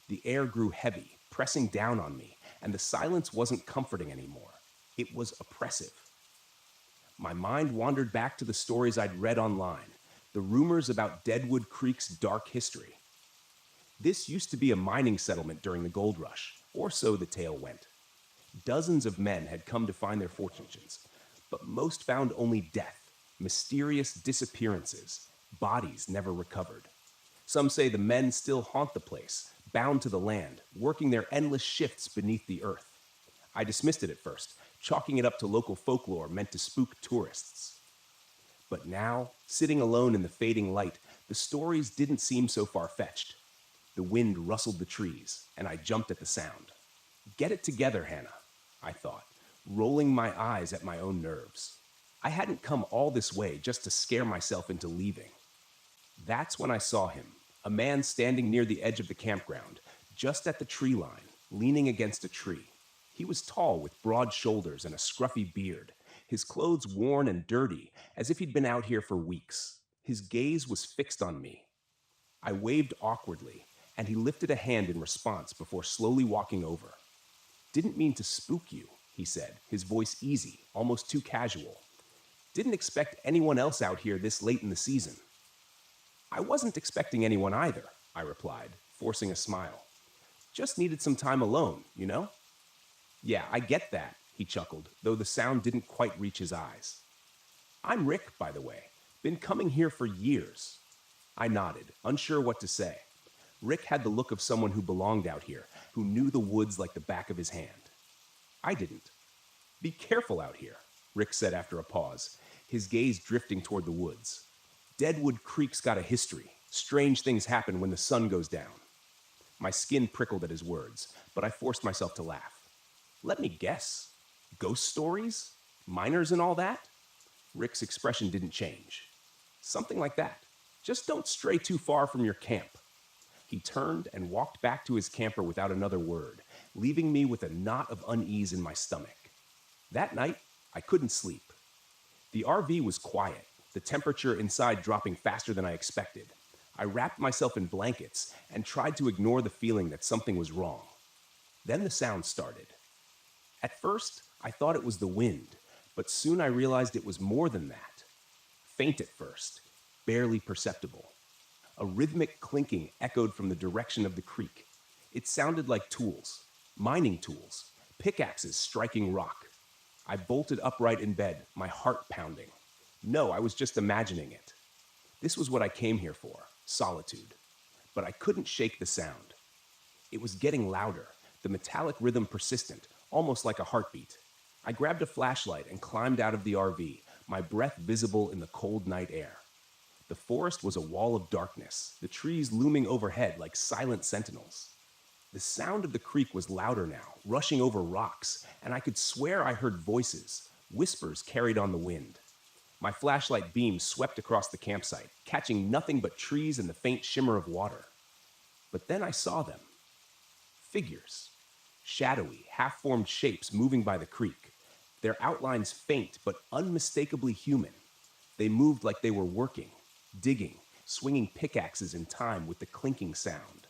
The air grew heavy, pressing down on me, and the silence wasn't comforting anymore. It was oppressive. My mind wandered back to the stories I'd read online, the rumors about Deadwood Creek's dark history. This used to be a mining settlement during the gold rush, or so the tale went. Dozens of men had come to find their fortunes, but most found only death, mysterious disappearances, bodies never recovered. Some say the men still haunt the place, bound to the land, working their endless shifts beneath the earth. I dismissed it at first, chalking it up to local folklore meant to spook tourists. But now, sitting alone in the fading light, the stories didn't seem so far-fetched. The wind rustled the trees, and I jumped at the sound. Get it together, Hannah, I thought, rolling my eyes at my own nerves. I hadn't come all this way just to scare myself into leaving. That's when I saw him, a man standing near the edge of the campground, just at the tree line, leaning against a tree. He was tall with broad shoulders and a scruffy beard, his clothes worn and dirty, as if he'd been out here for weeks. His gaze was fixed on me. I waved awkwardly, and he lifted a hand in response before slowly walking over. "Didn't mean to spook you," he said, his voice easy, almost too casual. "Didn't expect anyone else out here this late in the season." "I wasn't expecting anyone either," I replied, forcing a smile. "Just needed some time alone, you know?" "Yeah, I get that," he chuckled, though the sound didn't quite reach his eyes. "I'm Rick, by the way. Been coming here for years." I nodded, unsure what to say. Rick had the look of someone who belonged out here, who knew the woods like the back of his hand. I didn't. "Be careful out here," Rick said after a pause, his gaze drifting toward the woods. "Deadwood Creek's got a history. Strange things happen when the sun goes down." My skin prickled at his words, but I forced myself to laugh. "Let me guess. Ghost stories? Miners and all that?" Rick's expression didn't change. "Something like that. Just don't stray too far from your camp." He turned and walked back to his camper without another word, leaving me with a knot of unease in my stomach. That night, I couldn't sleep. The RV was quiet, the temperature inside dropping faster than I expected. I wrapped myself in blankets and tried to ignore the feeling that something was wrong. Then the sound started. At first, I thought it was the wind, but soon I realized it was more than that. Faint at first, barely perceptible. A rhythmic clinking echoed from the direction of the creek. It sounded like tools, mining tools, pickaxes striking rock. I bolted upright in bed, my heart pounding. No, I was just imagining it. This was what I came here for, solitude. But I couldn't shake the sound. It was getting louder, the metallic rhythm persistent, almost like a heartbeat. I grabbed a flashlight and climbed out of the RV, my breath visible in the cold night air. The forest was a wall of darkness, the trees looming overhead like silent sentinels. The sound of the creek was louder now, rushing over rocks, and I could swear I heard voices, whispers carried on the wind. My flashlight beam swept across the campsite, catching nothing but trees and the faint shimmer of water. But then I saw them. Figures. Shadowy, half-formed shapes moving by the creek. Their outlines faint but unmistakably human. They moved like they were working, digging, swinging pickaxes in time with the clinking sound.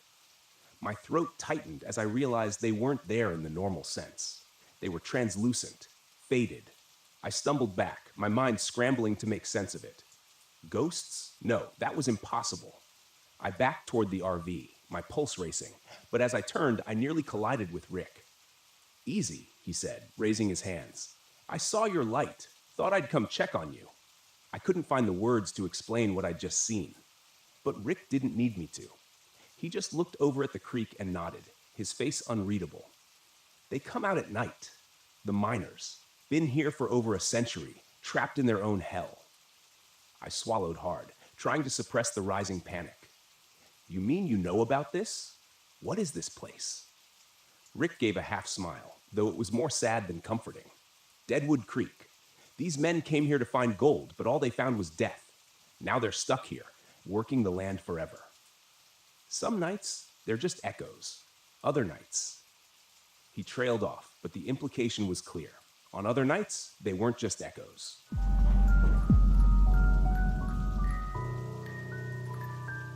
My throat tightened as I realized they weren't there in the normal sense. They were translucent, faded. I stumbled back, my mind scrambling to make sense of it. Ghosts? No, that was impossible. I backed toward the RV, my pulse racing, but as I turned, I nearly collided with Rick. "Easy," he said, raising his hands. "I saw your light. Thought I'd come check on you." I couldn't find the words to explain what I'd just seen. But Rick didn't need me to. He just looked over at the creek and nodded, his face unreadable. "They come out at night. The miners. Been here for over a century, trapped in their own hell." I swallowed hard, trying to suppress the rising panic. "You mean you know about this? What is this place?" Rick gave a half smile, though it was more sad than comforting. "Deadwood Creek. These men came here to find gold, but all they found was death. Now they're stuck here, working the land forever. Some nights, they're just echoes. Other nights..." He trailed off, but the implication was clear. On other nights, they weren't just echoes.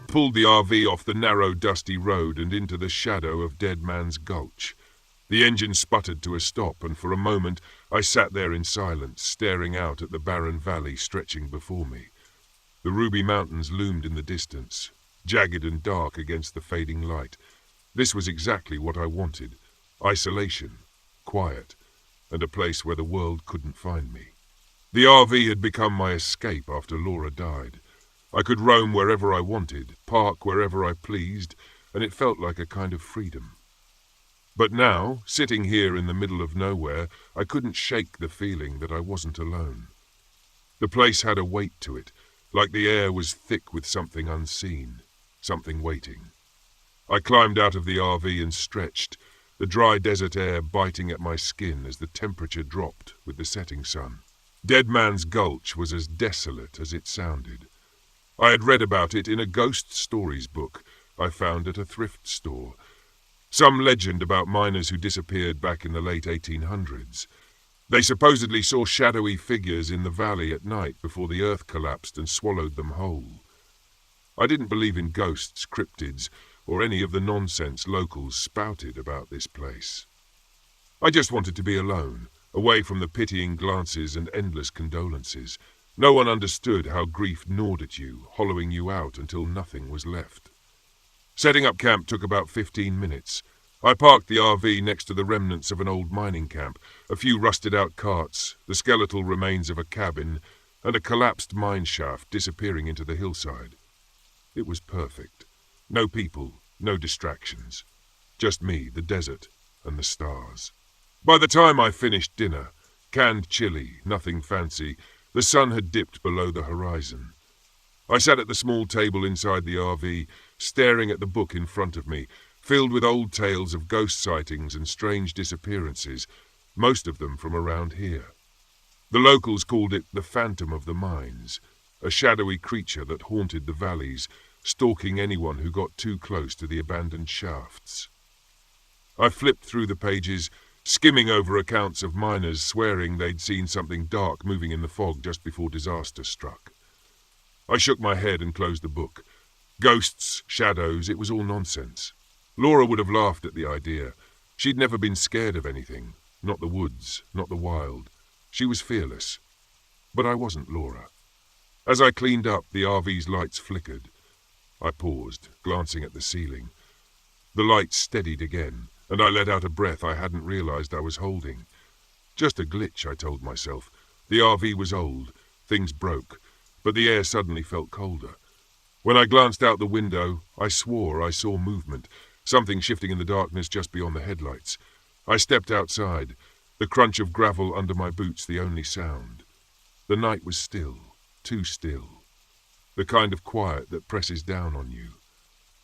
Pulled the RV off the narrow, dusty road and into the shadow of Dead Man's Gulch. The engine sputtered to a stop, and for a moment I sat there in silence, staring out at the barren valley stretching before me. The Ruby Mountains loomed in the distance, jagged and dark against the fading light. This was exactly what I wanted: isolation, quiet, and a place where the world couldn't find me. The RV had become my escape after Laura died. I could roam wherever I wanted, park wherever I pleased, and it felt like a kind of freedom. But now, sitting here in the middle of nowhere, I couldn't shake the feeling that I wasn't alone. The place had a weight to it, like the air was thick with something unseen, something waiting. I climbed out of the RV and stretched, the dry desert air biting at my skin as the temperature dropped with the setting sun. Dead Man's Gulch was as desolate as it sounded. I had read about it in a ghost stories book I found at a thrift store. Some legend about miners who disappeared back in the late 1800s. They supposedly saw shadowy figures in the valley at night before the earth collapsed and swallowed them whole. I didn't believe in ghosts, cryptids, or any of the nonsense locals spouted about this place. I just wanted to be alone, away from the pitying glances and endless condolences. No one understood how grief gnawed at you, hollowing you out until nothing was left. Setting up camp took about 15 minutes. I parked the RV next to the remnants of an old mining camp, a few rusted-out carts, the skeletal remains of a cabin, and a collapsed mine shaft disappearing into the hillside. It was perfect. No people, no distractions. Just me, the desert, and the stars. By the time I finished dinner, canned chili, nothing fancy, the sun had dipped below the horizon. I sat at the small table inside the RV, staring at the book in front of me, filled with old tales of ghost sightings and strange disappearances, most of them from around here. The locals called it the Phantom of the Mines, a shadowy creature that haunted the valleys, stalking anyone who got too close to the abandoned shafts. I flipped through the pages, skimming over accounts of miners swearing they'd seen something dark moving in the fog just before disaster struck. I shook my head and closed the book. Ghosts, shadows, it was all nonsense. Laura would have laughed at the idea. She'd never been scared of anything. Not the woods, not the wild. She was fearless. But I wasn't Laura. As I cleaned up, the RV's lights flickered. I paused, glancing at the ceiling. The lights steadied again, and I let out a breath I hadn't realized I was holding. Just a glitch, I told myself. The RV was old. Things broke. But the air suddenly felt colder. When I glanced out the window, I swore I saw movement, something shifting in the darkness just beyond the headlights. I stepped outside, the crunch of gravel under my boots the only sound. The night was still, too still. The kind of quiet that presses down on you.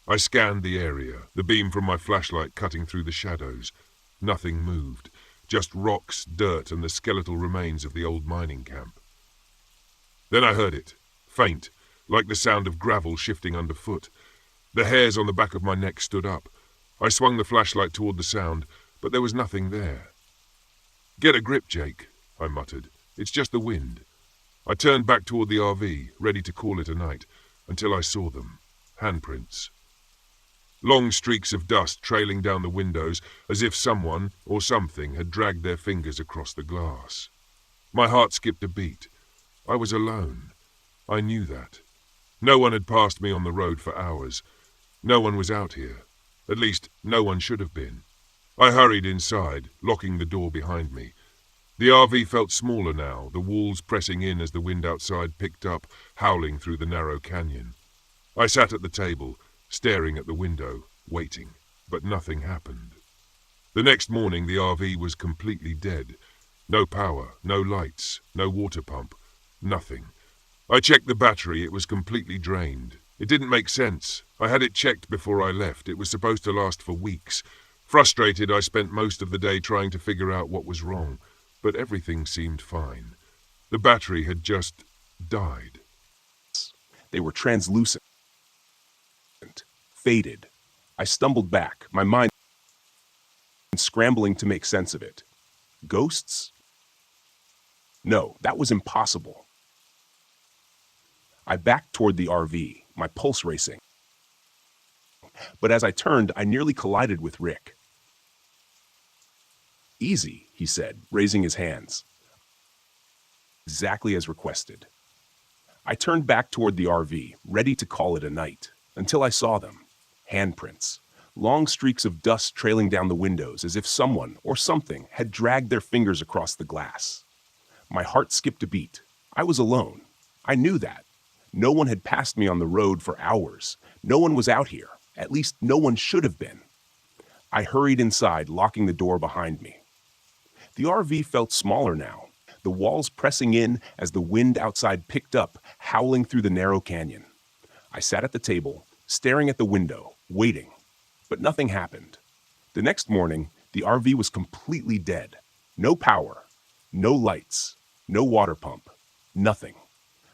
I scanned the area, the beam from my flashlight cutting through the shadows. Nothing moved, just rocks, dirt, and the skeletal remains of the old mining camp. Then I heard it, faint, like the sound of gravel shifting underfoot. The hairs on the back of my neck stood up. I swung the flashlight toward the sound, but there was nothing there. "Get a grip, Jake," I muttered. "It's just the wind." I turned back toward the RV, ready to call it a night, until I saw them. Handprints. Long streaks of dust trailing down the windows, as if someone or something had dragged their fingers across the glass. My heart skipped a beat. I was alone. I knew that. No one had passed me on the road for hours. No one was out here. At least, no one should have been. I hurried inside, locking the door behind me. The RV felt smaller now, the walls pressing in as the wind outside picked up, howling through the narrow canyon. I sat at the table, staring at the window, waiting, but nothing happened. The next morning, the RV was completely dead. No power, no lights, no water pump. Nothing. I checked the battery. It was completely drained. It didn't make sense. I had it checked before I left. It was supposed to last for weeks. Frustrated, I spent most of the day trying to figure out what was wrong, but everything seemed fine. The battery had just died. They were translucent, faded. I stumbled back, my mind scrambling to make sense of it. Ghosts? No, that was impossible. I backed toward the RV, my pulse racing. But as I turned, I nearly collided with Rick. "Easy," he said, raising his hands. Exactly as requested. I turned back toward the RV, ready to call it a night, until I saw them. Handprints. Long streaks of dust trailing down the windows as if someone or something had dragged their fingers across the glass. My heart skipped a beat. I was alone. I knew that. No one had passed me on the road for hours. No one was out here. At least no one should have been. I hurried inside, locking the door behind me. The RV felt smaller now, the walls pressing in as the wind outside picked up, howling through the narrow canyon. I sat at the table, staring at the window, waiting. But nothing happened. The next morning, the RV was completely dead. No power, no lights, no water pump, nothing.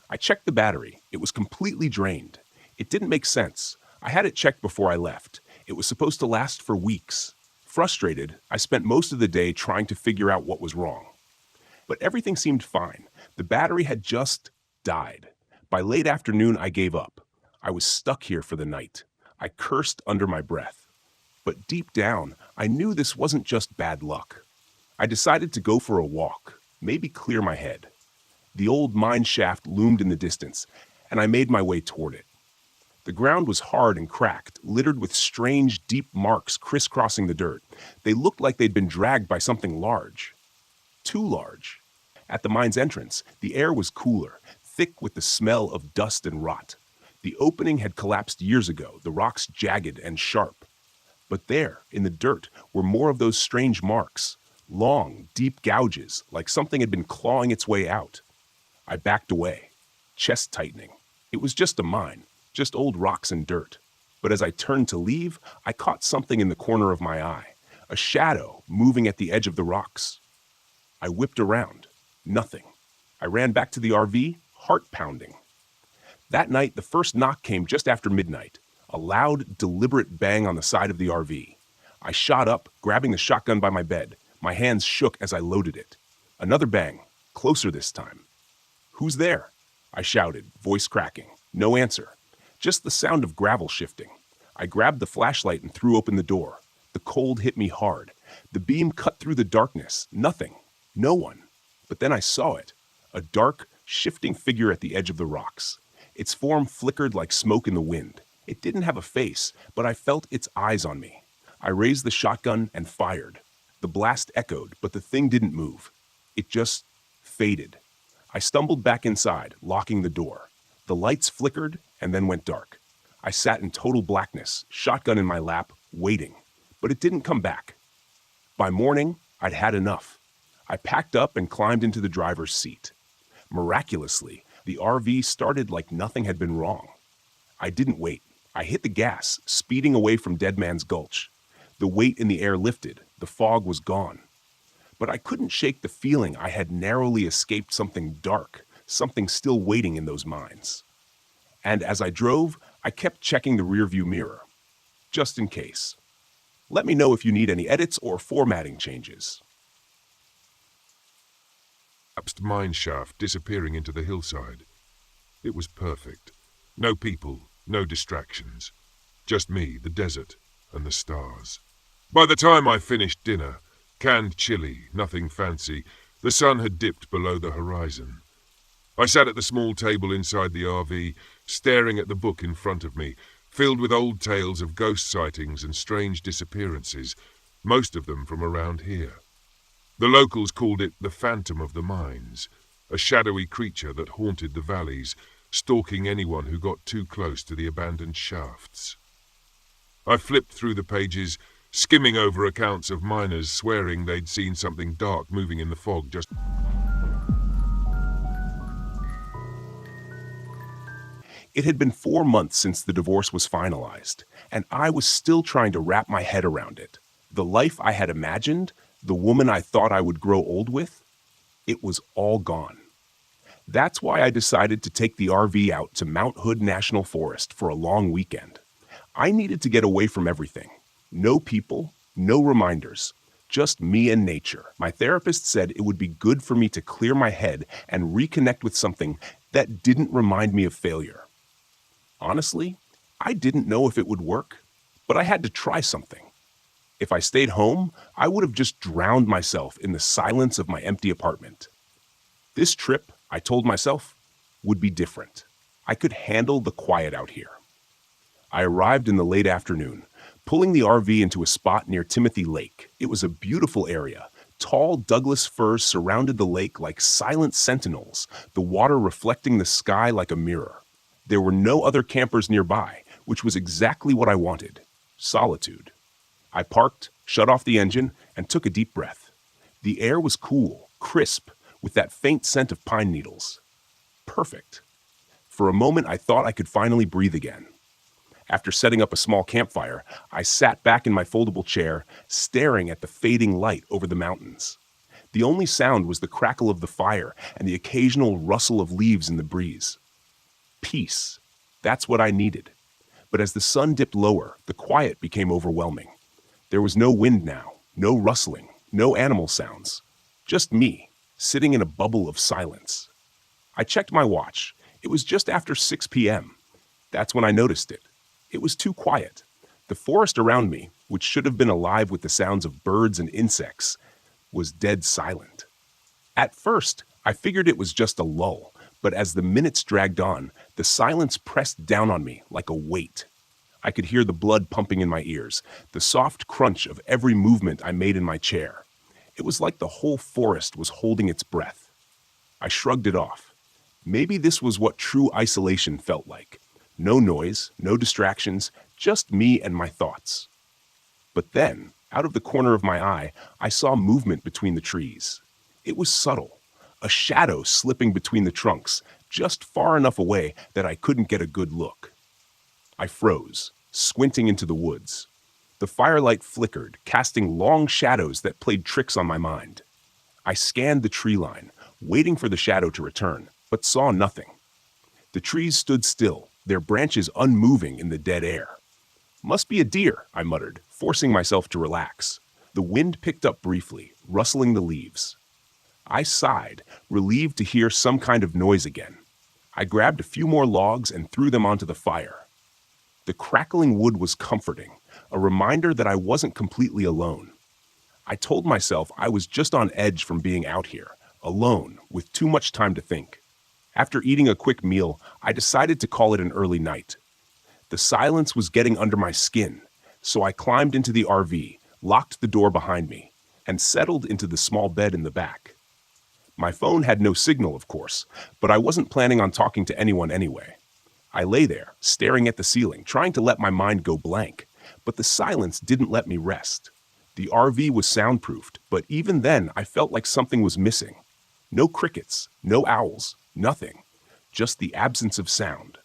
I checked the battery. It was completely drained. It didn't make sense. I had it checked before I left. It was supposed to last for weeks. Frustrated, I spent most of the day trying to figure out what was wrong. But everything seemed fine. The battery had just died. By late afternoon, I gave up. I was stuck here for the night. I cursed under my breath. But deep down, I knew this wasn't just bad luck. I decided to go for a walk, maybe clear my head. The old mine shaft loomed in the distance, and I made my way toward it. The ground was hard and cracked, littered with strange, deep marks crisscrossing the dirt. They looked like they'd been dragged by something large. Too large. At the mine's entrance, the air was cooler, thick with the smell of dust and rot. The opening had collapsed years ago, the rocks jagged and sharp. But there, in the dirt, were more of those strange marks. Long, deep gouges, like something had been clawing its way out. I backed away, chest tightening. It was just a mine, just old rocks and dirt. But as I turned to leave, I caught something in the corner of my eye, a shadow moving at the edge of the rocks. I whipped around. Nothing. I ran back to the RV, heart pounding. That night, the first knock came just after midnight, a loud, deliberate bang on the side of the RV. I shot up, grabbing the shotgun by my bed. My hands shook as I loaded it. Another bang, closer this time. "Who's there?" I shouted, voice cracking. No answer. Just the sound of gravel shifting. I grabbed the flashlight and threw open the door. The cold hit me hard. The beam cut through the darkness. Nothing. No one. But then I saw it. A dark, shifting figure at the edge of the rocks. Its form flickered like smoke in the wind. It didn't have a face, but I felt its eyes on me. I raised the shotgun and fired. The blast echoed, but the thing didn't move. It just faded. I stumbled back inside, locking the door. The lights flickered and then went dark. I sat in total blackness, shotgun in my lap, waiting. But it didn't come back. By morning, I'd had enough. I packed up and climbed into the driver's seat. Miraculously, the RV started like nothing had been wrong. I didn't wait. I hit the gas, speeding away from Dead Man's Gulch. The weight in the air lifted. The fog was gone. But I couldn't shake the feeling I had narrowly escaped something dark, something still waiting in those mines. And as I drove, I kept checking the rearview mirror, just in case. Let me know if you need any edits or formatting changes. Collapsed mine shaft disappearing into the hillside. It was perfect. No people, no distractions. Just me, the desert, and the stars. By the time I finished dinner, canned chili, nothing fancy, the sun had dipped below the horizon. I sat at the small table inside the RV, staring at the book in front of me, filled with old tales of ghost sightings and strange disappearances, most of them from around here. The locals called it the Phantom of the Mines, a shadowy creature that haunted the valleys, stalking anyone who got too close to the abandoned shafts. I flipped through the pages, skimming over accounts of miners swearing they'd seen something dark moving in the fog just... It had been 4 months since the divorce was finalized, and I was still trying to wrap my head around it. The life I had imagined, the woman I thought I would grow old with, it was all gone. That's why I decided to take the RV out to Mount Hood National Forest for a long weekend. I needed to get away from everything. No people, no reminders, just me and nature. My therapist said it would be good for me to clear my head and reconnect with something that didn't remind me of failure. Honestly, I didn't know if it would work, but I had to try something. If I stayed home, I would have just drowned myself in the silence of my empty apartment. This trip, I told myself, would be different. I could handle the quiet out here. I arrived in the late afternoon, pulling the RV into a spot near Timothy Lake. It was a beautiful area. Tall Douglas firs surrounded the lake like silent sentinels, the water reflecting the sky like a mirror. There were no other campers nearby, which was exactly what I wanted. Solitude. I parked, shut off the engine, and took a deep breath. The air was cool, crisp, with that faint scent of pine needles. Perfect. For a moment, I thought I could finally breathe again. After setting up a small campfire, I sat back in my foldable chair, staring at the fading light over the mountains. The only sound was the crackle of the fire and the occasional rustle of leaves in the breeze. Peace. That's what I needed. But as the sun dipped lower, the quiet became overwhelming. There was no wind now, no rustling, no animal sounds. Just me, sitting in a bubble of silence. I checked my watch. It was just after 6 p.m. That's when I noticed it. It was too quiet. The forest around me, which should have been alive with the sounds of birds and insects, was dead silent. At first, I figured it was just a lull, but as the minutes dragged on, the silence pressed down on me like a weight. I could hear the blood pumping in my ears, the soft crunch of every movement I made in my chair. It was like the whole forest was holding its breath. I shrugged it off. Maybe this was what true isolation felt like. No noise, no distractions, just me and my thoughts. But then, out of the corner of my eye, I saw movement between the trees. It was subtle, a shadow slipping between the trunks, just far enough away that I couldn't get a good look. I froze, squinting into the woods. The firelight flickered, casting long shadows that played tricks on my mind. I scanned the tree line, waiting for the shadow to return, but saw nothing. The trees stood still, their branches unmoving in the dead air. Must be a deer, I muttered, forcing myself to relax. The wind picked up briefly, rustling the leaves. I sighed, relieved to hear some kind of noise again. I grabbed a few more logs and threw them onto the fire. The crackling wood was comforting, a reminder that I wasn't completely alone. I told myself I was just on edge from being out here, alone, with too much time to think. After eating a quick meal, I decided to call it an early night. The silence was getting under my skin, so I climbed into the RV, locked the door behind me, and settled into the small bed in the back. My phone had no signal, of course, but I wasn't planning on talking to anyone anyway. I lay there, staring at the ceiling, trying to let my mind go blank, but the silence didn't let me rest. The RV was soundproofed, but even then I felt like something was missing. No crickets, no owls, nothing, just the absence of sound.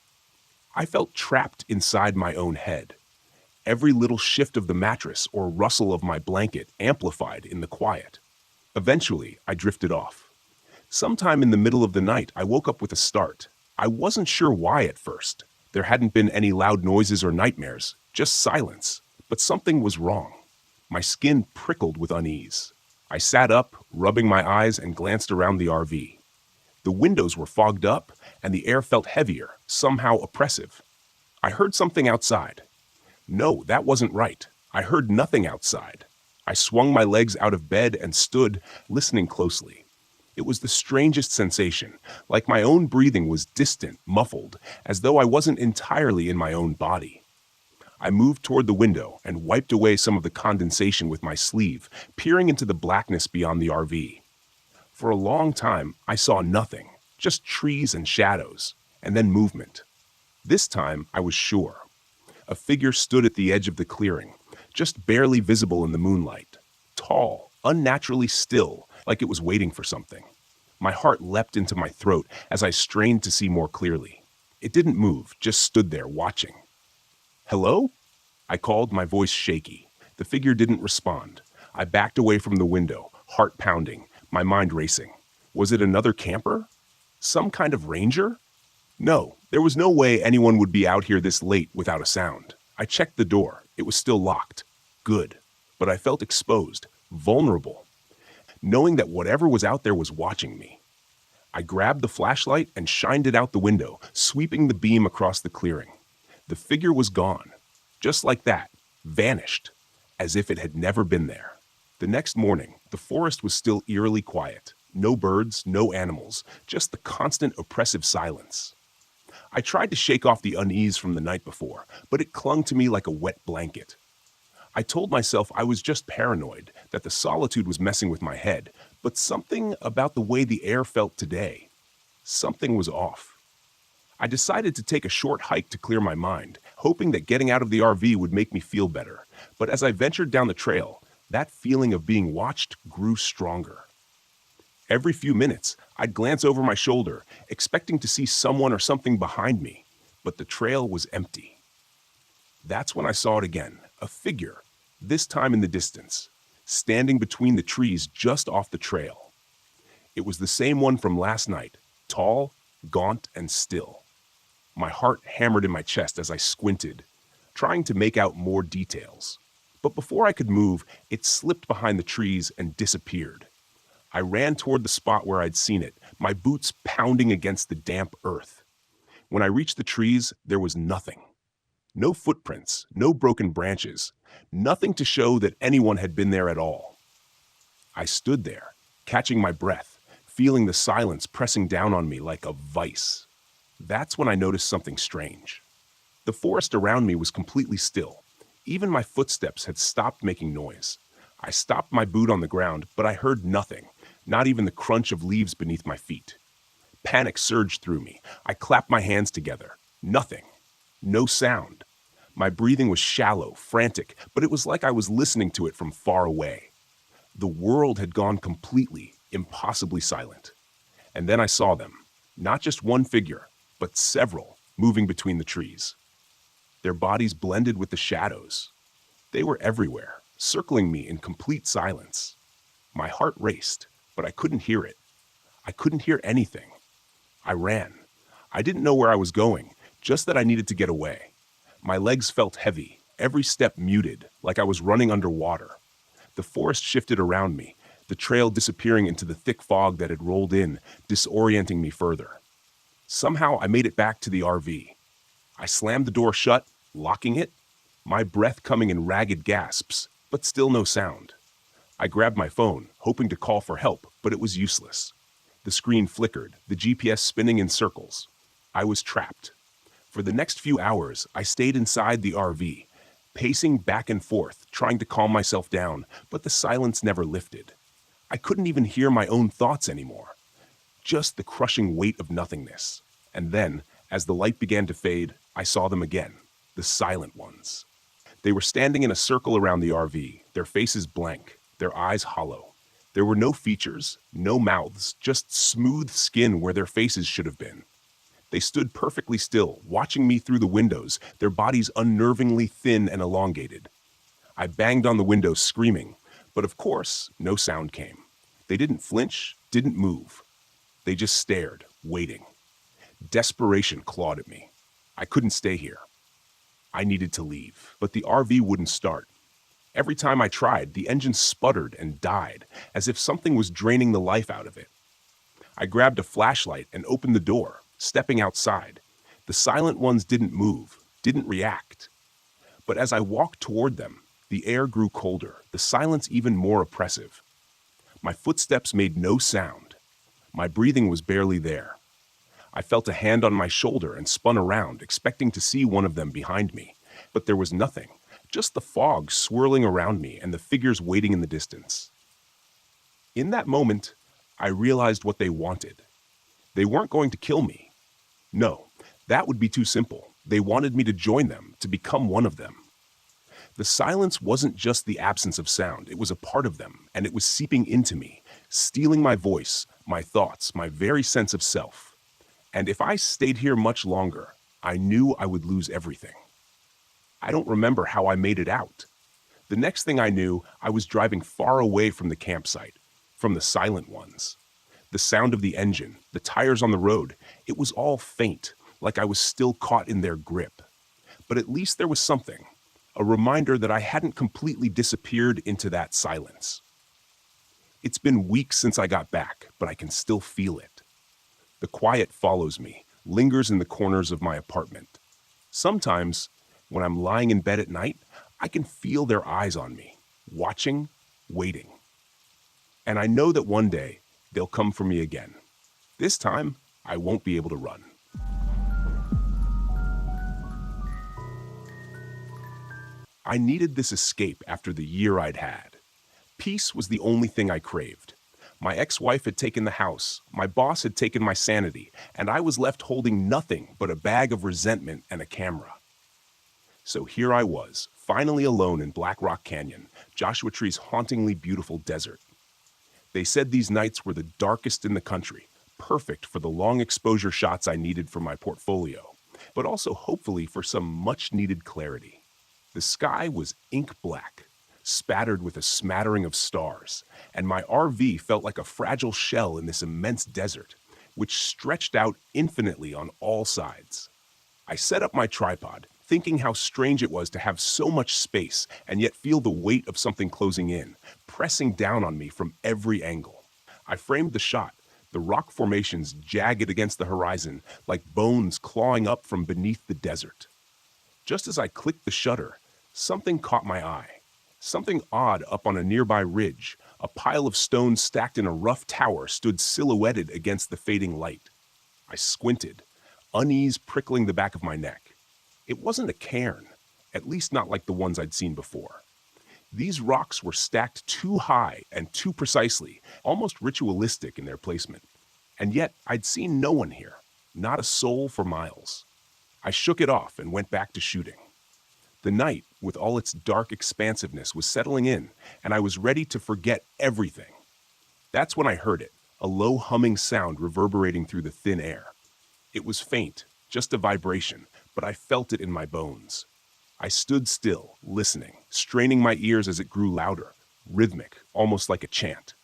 I felt trapped inside my own head. Every little shift of the mattress or rustle of my blanket amplified in the quiet. Eventually, I drifted off. Sometime in the middle of the night, I woke up with a start. I wasn't sure why at first. There hadn't been any loud noises or nightmares, just silence. But something was wrong. My skin prickled with unease. I sat up, rubbing my eyes, and glanced around the RV. The windows were fogged up, and the air felt heavier, somehow oppressive. I heard something outside. No, that wasn't right. I heard nothing outside. I swung my legs out of bed and stood, listening closely. It was the strangest sensation, like my own breathing was distant, muffled, as though I wasn't entirely in my own body. I moved toward the window and wiped away some of the condensation with my sleeve, peering into the blackness beyond the RV. For a long time, I saw nothing, just trees and shadows, and then movement. This time, I was sure. A figure stood at the edge of the clearing, just barely visible in the moonlight. Tall, unnaturally still, like it was waiting for something. My heart leapt into my throat as I strained to see more clearly. It didn't move, just stood there watching. "Hello?" I called, my voice shaky. The figure didn't respond. I backed away from the window, heart pounding, my mind racing. Was it another camper? Some kind of ranger? No, there was no way anyone would be out here this late without a sound. I checked the door. It was still locked. Good. But I felt exposed, vulnerable, knowing that whatever was out there was watching me. I grabbed the flashlight and shined it out the window, sweeping the beam across the clearing. The figure was gone. Just like that. Vanished. As if it had never been there. The next morning, the forest was still eerily quiet. No birds, no animals, just the constant oppressive silence. I tried to shake off the unease from the night before, but it clung to me like a wet blanket. I told myself I was just paranoid, that the solitude was messing with my head, but something about the way the air felt today, something was off. I decided to take a short hike to clear my mind, hoping that getting out of the RV would make me feel better. But as I ventured down the trail, that feeling of being watched grew stronger. Every few minutes, I'd glance over my shoulder, expecting to see someone or something behind me, but the trail was empty. That's when I saw it again, a figure, this time in the distance, standing between the trees just off the trail. It was the same one from last night, tall, gaunt, and still. My heart hammered in my chest as I squinted, trying to make out more details. But before I could move, it slipped behind the trees and disappeared. I ran toward the spot where I'd seen it, my boots pounding against the damp earth. When I reached the trees, there was nothing. No footprints, no broken branches, nothing to show that anyone had been there at all. I stood there, catching my breath, feeling the silence pressing down on me like a vice. That's when I noticed something strange. The forest around me was completely still. Even my footsteps had stopped making noise. I stopped my boot on the ground, but I heard nothing, not even the crunch of leaves beneath my feet. Panic surged through me. I clapped my hands together. Nothing. No sound. My breathing was shallow, frantic, but it was like I was listening to it from far away. The world had gone completely, impossibly silent. And then I saw them. Not just one figure, but several, moving between the trees. Their bodies blended with the shadows. They were everywhere, circling me in complete silence. My heart raced, but I couldn't hear it. I couldn't hear anything. I ran. I didn't know where I was going, just that I needed to get away. My legs felt heavy, every step muted, like I was running underwater. The forest shifted around me, the trail disappearing into the thick fog that had rolled in, disorienting me further. Somehow I made it back to the RV. I slammed the door shut, locking it, my breath coming in ragged gasps, but still no sound. I grabbed my phone, hoping to call for help, but it was useless. The screen flickered, the GPS spinning in circles. I was trapped. For the next few hours, I stayed inside the RV, pacing back and forth, trying to calm myself down, but the silence never lifted. I couldn't even hear my own thoughts anymore. Just the crushing weight of nothingness. And then, as the light began to fade, I saw them again, the silent ones. They were standing in a circle around the RV, their faces blank, their eyes hollow. There were no features, no mouths, just smooth skin where their faces should have been. They stood perfectly still, watching me through the windows, their bodies unnervingly thin and elongated. I banged on the windows, screaming, but of course, no sound came. They didn't flinch, didn't move. They just stared, waiting. Desperation clawed at me. I couldn't stay here. I needed to leave, but the RV wouldn't start. Every time I tried, the engine sputtered and died, as if something was draining the life out of it. I grabbed a flashlight and opened the door, stepping outside. The silent ones didn't move, didn't react. But as I walked toward them, the air grew colder, the silence even more oppressive. My footsteps made no sound. My breathing was barely there. I felt a hand on my shoulder and spun around, expecting to see one of them behind me. But there was nothing, just the fog swirling around me and the figures waiting in the distance. In that moment, I realized what they wanted. They weren't going to kill me. No, that would be too simple. They wanted me to join them, to become one of them. The silence wasn't just the absence of sound, it was a part of them, and it was seeping into me, stealing my voice, my thoughts, my very sense of self. And if I stayed here much longer, I knew I would lose everything. I don't remember how I made it out. The next thing I knew, I was driving far away from the campsite, from the silent ones. The sound of the engine, the tires on the road, it was all faint, like I was still caught in their grip. But at least there was something, a reminder that I hadn't completely disappeared into that silence. It's been weeks since I got back, but I can still feel it. The quiet follows me, lingers in the corners of my apartment. Sometimes, when I'm lying in bed at night, I can feel their eyes on me, watching, waiting. And I know that one day, they'll come for me again. This time, I won't be able to run. I needed this escape after the year I'd had. Peace was the only thing I craved. My ex-wife had taken the house, my boss had taken my sanity, and I was left holding nothing but a bag of resentment and a camera. So here I was, finally alone in Black Rock Canyon, Joshua Tree's hauntingly beautiful desert. They said these nights were the darkest in the country, perfect for the long exposure shots I needed for my portfolio, but also hopefully for some much-needed clarity. The sky was ink black, spattered with a smattering of stars, and my RV felt like a fragile shell in this immense desert, which stretched out infinitely on all sides. I set up my tripod, thinking how strange it was to have so much space and yet feel the weight of something closing in, pressing down on me from every angle. I framed the shot, the rock formations jagged against the horizon like bones clawing up from beneath the desert. Just as I clicked the shutter, something caught my eye. Something odd up on a nearby ridge. A pile of stones stacked in a rough tower stood silhouetted against the fading light. I squinted, unease prickling the back of my neck. It wasn't a cairn, at least not like the ones I'd seen before. These rocks were stacked too high and too precisely, almost ritualistic in their placement. And yet I'd seen no one here, not a soul for miles. I shook it off and went back to shooting. The night, with all its dark expansiveness, was settling in, and I was ready to forget everything. That's when I heard it, a low humming sound reverberating through the thin air. It was faint, just a vibration, but I felt it in my bones. I stood still, listening, straining my ears as it grew louder, rhythmic, almost like a chant.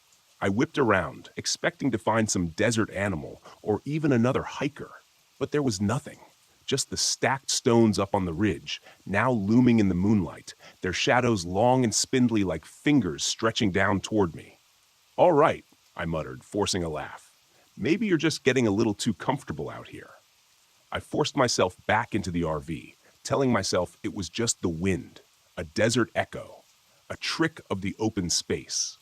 I whipped around, expecting to find some desert animal or even another hiker, but there was nothing. Just the stacked stones up on the ridge, now looming in the moonlight, their shadows long and spindly like fingers stretching down toward me. "All right," I muttered, forcing a laugh. "Maybe you're just getting a little too comfortable out here." I forced myself back into the RV, telling myself it was just the wind, a desert echo, a trick of the open space.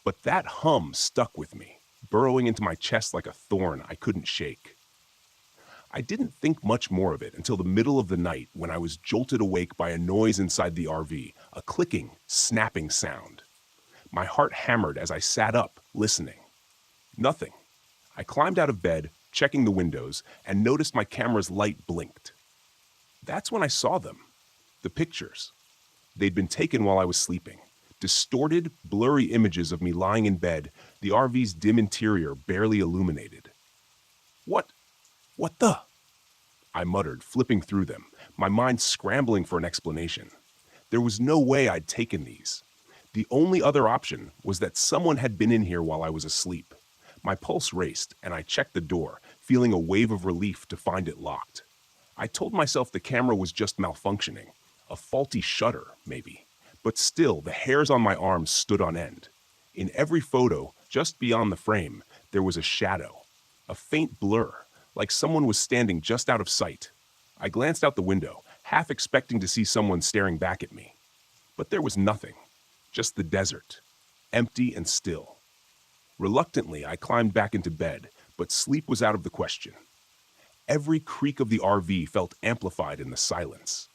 But that hum stuck with me, burrowing into my chest like a thorn I couldn't shake. I didn't think much more of it until the middle of the night when I was jolted awake by a noise inside the RV, a clicking, snapping sound. My heart hammered as I sat up, listening. Nothing. I climbed out of bed, checking the windows, and noticed my camera's light blinked. That's when I saw them. The pictures. They'd been taken while I was sleeping. Distorted, blurry images of me lying in bed, the RV's dim interior barely illuminated. What the? I muttered, flipping through them, my mind scrambling for an explanation. There was no way I'd taken these. The only other option was that someone had been in here while I was asleep. My pulse raced, and I checked the door, feeling a wave of relief to find it locked. I told myself the camera was just malfunctioning, a faulty shutter, maybe. But still, the hairs on my arms stood on end. In every photo, just beyond the frame, there was a shadow, a faint blur, like someone was standing just out of sight. I glanced out the window, half expecting to see someone staring back at me. But there was nothing, just the desert, empty and still. Reluctantly, I climbed back into bed, but sleep was out of the question. Every creak of the RV felt amplified in the silence,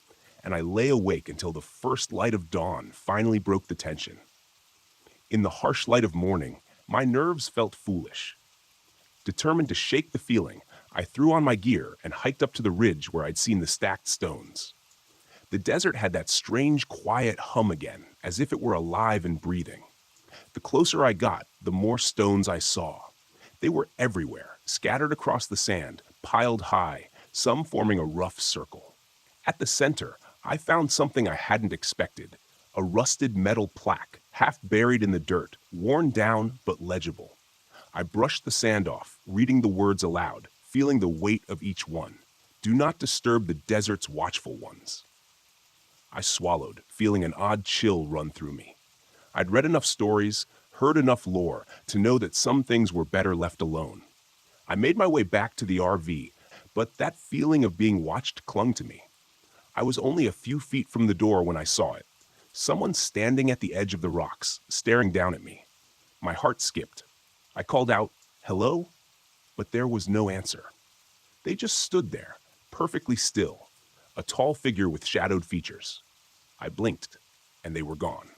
and I lay awake until the first light of dawn finally broke the tension. In the harsh light of morning, my nerves felt foolish. Determined to shake the feeling, I threw on my gear and hiked up to the ridge where I'd seen the stacked stones. The desert had that strange, quiet hum again, as if it were alive and breathing. The closer I got, the more stones I saw. They were everywhere, scattered across the sand, piled high, some forming a rough circle. At the center, I found something I hadn't expected, a rusted metal plaque, half buried in the dirt, worn down but legible. I brushed the sand off, reading the words aloud, feeling the weight of each one. "Do not disturb the desert's watchful ones." I swallowed, feeling an odd chill run through me. I'd read enough stories, heard enough lore, to know that some things were better left alone. I made my way back to the RV, but that feeling of being watched clung to me. I was only a few feet from the door when I saw it. Someone standing at the edge of the rocks, staring down at me. My heart skipped. I called out, "Hello?" But there was no answer. They just stood there, perfectly still, a tall figure with shadowed features. I blinked, and they were gone.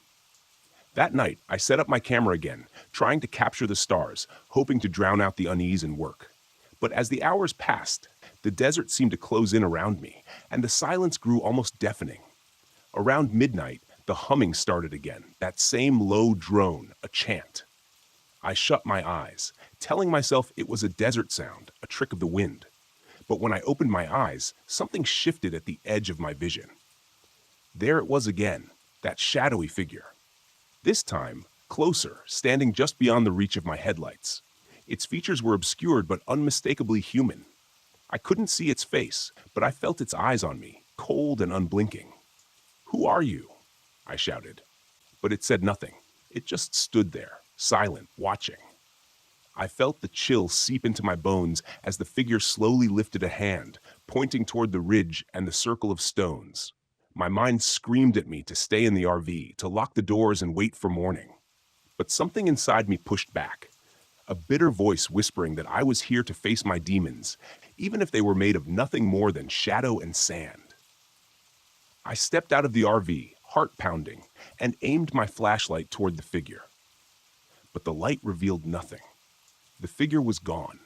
That night, I set up my camera again, trying to capture the stars, hoping to drown out the unease and work. But as the hours passed, the desert seemed to close in around me, and the silence grew almost deafening. Around midnight, the humming started again, that same low drone, a chant. I shut my eyes, telling myself it was a desert sound, a trick of the wind. But when I opened my eyes, something shifted at the edge of my vision. There it was again, that shadowy figure. This time, closer, standing just beyond the reach of my headlights. Its features were obscured but unmistakably human. I couldn't see its face, but I felt its eyes on me, cold and unblinking. "Who are you?" I shouted. But it said nothing. It just stood there, silent, watching. I felt the chill seep into my bones as the figure slowly lifted a hand, pointing toward the ridge and the circle of stones. My mind screamed at me to stay in the RV, to lock the doors and wait for morning. But something inside me pushed back, a bitter voice whispering that I was here to face my demons, even if they were made of nothing more than shadow and sand. I stepped out of the RV, heart pounding, and aimed my flashlight toward the figure. But the light revealed nothing. The figure was gone.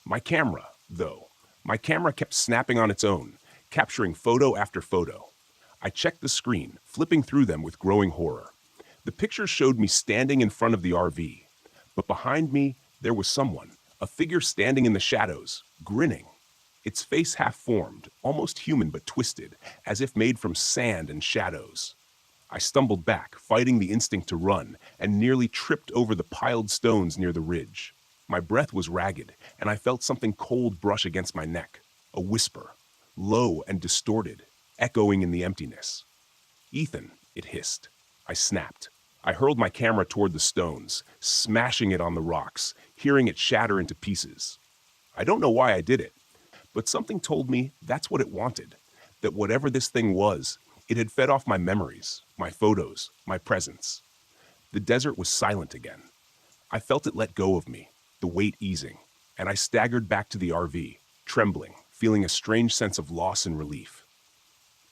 My camera, though, my camera kept snapping on its own, capturing photo after photo. I checked the screen, flipping through them with growing horror. The pictures showed me standing in front of the RV, but behind me there was someone, a figure standing in the shadows, grinning. Its face half-formed, almost human but twisted, as if made from sand and shadows. I stumbled back, fighting the instinct to run, and nearly tripped over the piled stones near the ridge. My breath was ragged, and I felt something cold brush against my neck. A whisper, low and distorted, echoing in the emptiness. "Ethan," it hissed. I snapped. I hurled my camera toward the stones, smashing it on the rocks, hearing it shatter into pieces. I don't know why I did it, but something told me that's what it wanted, that whatever this thing was, it had fed off my memories, my photos, my presence. The desert was silent again. I felt it let go of me, the weight easing, and I staggered back to the RV, trembling, feeling a strange sense of loss and relief.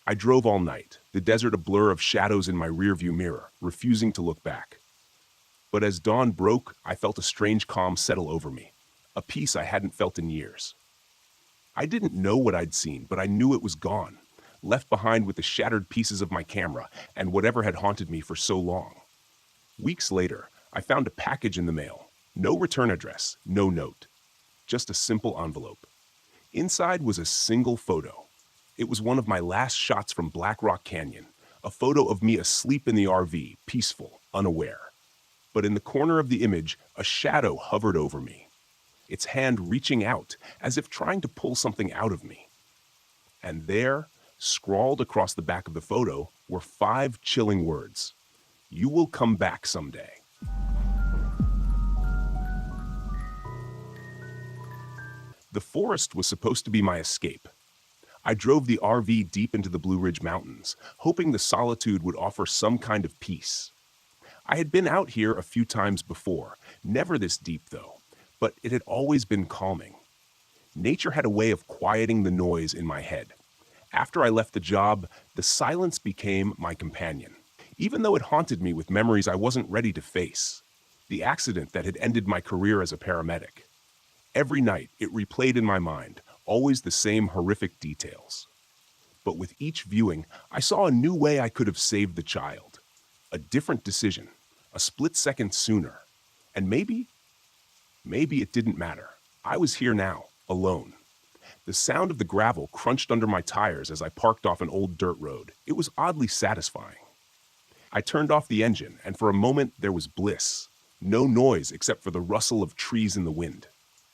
I drove all night, the desert a blur of shadows in my rearview mirror, refusing to look back. But as dawn broke, I felt a strange calm settle over me, a peace I hadn't felt in years. I didn't know what I'd seen, but I knew it was gone, left behind with the shattered pieces of my camera and whatever had haunted me for so long. Weeks later, I found a package in the mail. No return address, no note. Just a simple envelope. Inside was a single photo. It was one of my last shots from Black Rock Canyon, a photo of me asleep in the RV, peaceful, unaware. But in the corner of the image, a shadow hovered over me, its hand reaching out, as if trying to pull something out of me. And there, scrawled across the back of the photo, were 5 chilling words. "You will come back someday." The forest was supposed to be my escape. I drove the RV deep into the Blue Ridge Mountains, hoping the solitude would offer some kind of peace. I had been out here a few times before, never this deep though, but it had always been calming. Nature had a way of quieting the noise in my head. After I left the job, the silence became my companion, even though it haunted me with memories I wasn't ready to face. The accident that had ended my career as a paramedic. Every night, it replayed in my mind, always the same horrific details. But with each viewing, I saw a new way I could have saved the child. A different decision, a split second sooner. And maybe it didn't matter. I was here now, alone. The sound of the gravel crunched under my tires as I parked off an old dirt road. It was oddly satisfying. I turned off the engine, and for a moment there was bliss. No noise except for the rustle of trees in the wind.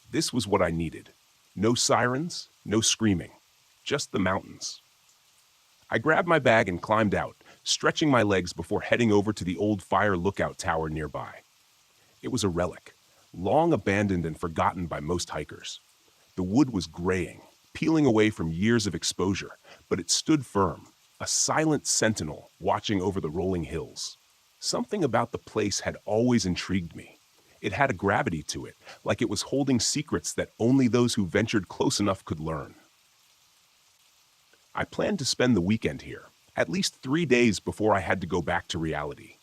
This was what I needed. No sirens, no screaming, just the mountains. I grabbed my bag and climbed out, stretching my legs before heading over to the old fire lookout tower nearby. It was a relic, long abandoned and forgotten by most hikers. The wood was graying, peeling away from years of exposure, but it stood firm, a silent sentinel watching over the rolling hills. Something about the place had always intrigued me. It had a gravity to it, like it was holding secrets that only those who ventured close enough could learn. I planned to spend the weekend here, at least 3 days before I had to go back to reality.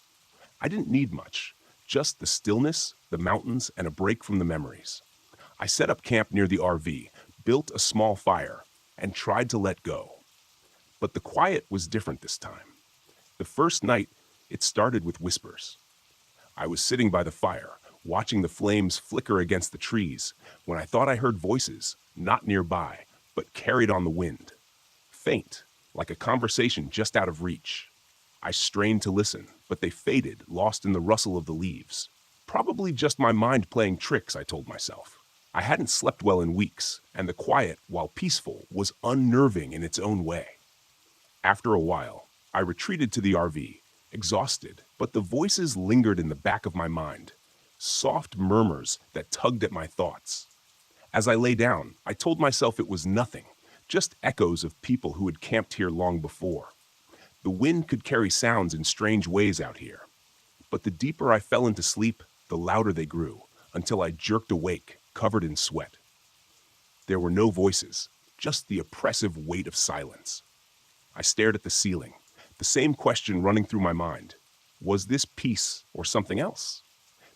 I didn't need much, just the stillness, the mountains, and a break from the memories. I set up camp near the RV, built a small fire, and tried to let go. But the quiet was different this time. The first night, it started with whispers. I was sitting by the fire, watching the flames flicker against the trees, when I thought I heard voices, not nearby, but carried on the wind. Faint, like a conversation just out of reach. I strained to listen, but they faded, lost in the rustle of the leaves. Probably just my mind playing tricks, I told myself. I hadn't slept well in weeks, and the quiet, while peaceful, was unnerving in its own way. After a while, I retreated to the RV, exhausted, but the voices lingered in the back of my mind, soft murmurs that tugged at my thoughts. As I lay down, I told myself it was nothing, just echoes of people who had camped here long before. The wind could carry sounds in strange ways out here. But the deeper I fell into sleep, the louder they grew, until I jerked awake, covered in sweat. There were no voices, just the oppressive weight of silence. I stared at the ceiling, the same question running through my mind. Was this peace or something else?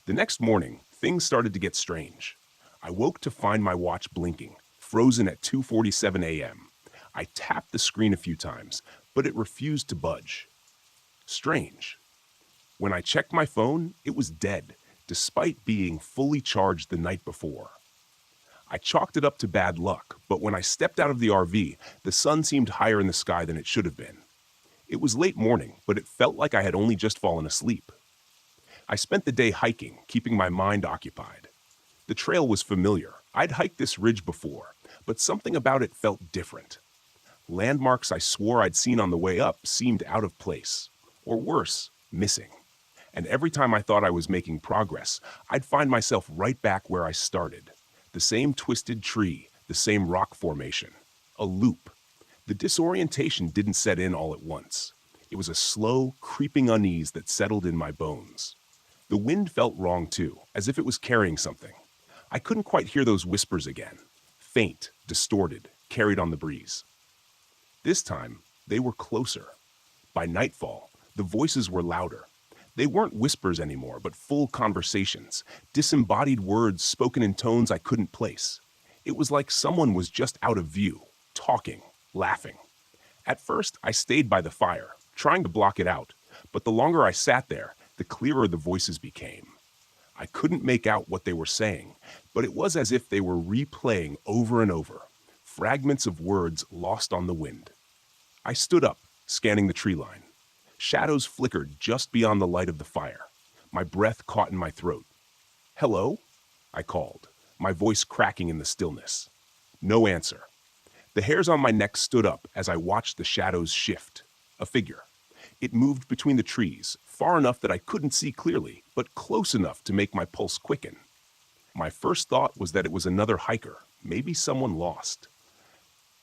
The next morning, things started to get strange. I woke to find my watch blinking, frozen at 2:47 a.m. I tapped the screen a few times, but it refused to budge. Strange. When I checked my phone, it was dead, despite being fully charged the night before. I chalked it up to bad luck, but when I stepped out of the RV, the sun seemed higher in the sky than it should have been. It was late morning, but it felt like I had only just fallen asleep. I spent the day hiking, keeping my mind occupied. The trail was familiar. I'd hiked this ridge before, but something about it felt different. Landmarks I swore I'd seen on the way up seemed out of place, or worse, missing. And every time I thought I was making progress, I'd find myself right back where I started. The same twisted tree, the same rock formation. A loop. The disorientation didn't set in all at once. It was a slow, creeping unease that settled in my bones. The wind felt wrong too, as if it was carrying something. I couldn't quite hear those whispers again. Faint, distorted, carried on the breeze. This time, they were closer. By nightfall, the voices were louder. They weren't whispers anymore, but full conversations, disembodied words spoken in tones I couldn't place. It was like someone was just out of view, talking, laughing. At first, I stayed by the fire, trying to block it out, but the longer I sat there, the clearer the voices became. I couldn't make out what they were saying, but it was as if they were replaying over and over, fragments of words lost on the wind. I stood up, scanning the tree line. Shadows flickered just beyond the light of the fire. My breath caught in my throat. "Hello?" I called, my voice cracking in the stillness. No answer. The hairs on my neck stood up as I watched the shadows shift. A figure. It moved between the trees, far enough that I couldn't see clearly, but close enough to make my pulse quicken. My first thought was that it was another hiker, maybe someone lost.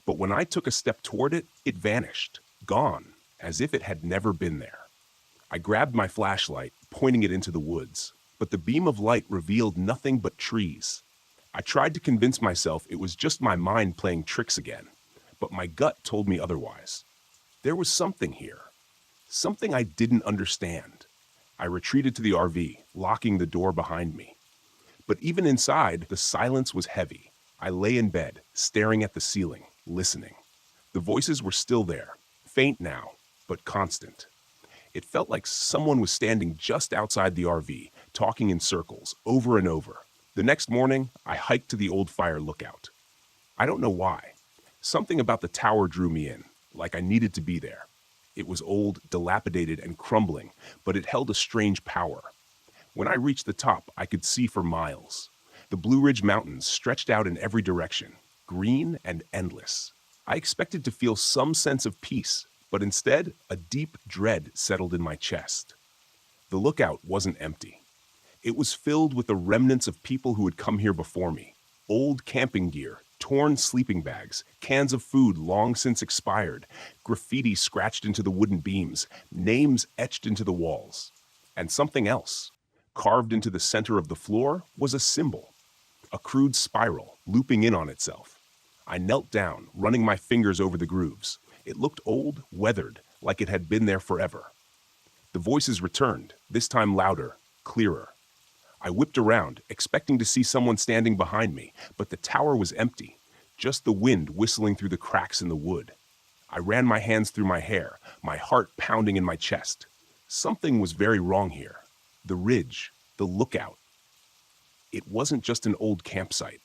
But when I took a step toward it, it vanished, gone, as if it had never been there. I grabbed my flashlight, pointing it into the woods, but the beam of light revealed nothing but trees. I tried to convince myself it was just my mind playing tricks again, but my gut told me otherwise. There was something here, something I didn't understand. I retreated to the RV, locking the door behind me. But even inside, the silence was heavy. I lay in bed, staring at the ceiling, listening. The voices were still there, faint now, but constant. It felt like someone was standing just outside the RV, talking in circles, over and over. The next morning, I hiked to the old fire lookout. I don't know why. Something about the tower drew me in, like I needed to be there. It was old, dilapidated, and crumbling, but it held a strange power. When I reached the top, I could see for miles. The Blue Ridge Mountains stretched out in every direction, green and endless. I expected to feel some sense of peace, but instead, a deep dread settled in my chest. The lookout wasn't empty. It was filled with the remnants of people who had come here before me. Old camping gear, torn sleeping bags, cans of food long since expired, graffiti scratched into the wooden beams, names etched into the walls. And something else. Carved into the center of the floor was a symbol. A crude spiral, looping in on itself. I knelt down, running my fingers over the grooves. It looked old, weathered, like it had been there forever. The voices returned, this time louder, clearer. I whipped around, expecting to see someone standing behind me, but the tower was empty, just the wind whistling through the cracks in the wood. I ran my hands through my hair, my heart pounding in my chest. Something was very wrong here. The ridge, the lookout. It wasn't just an old campsite.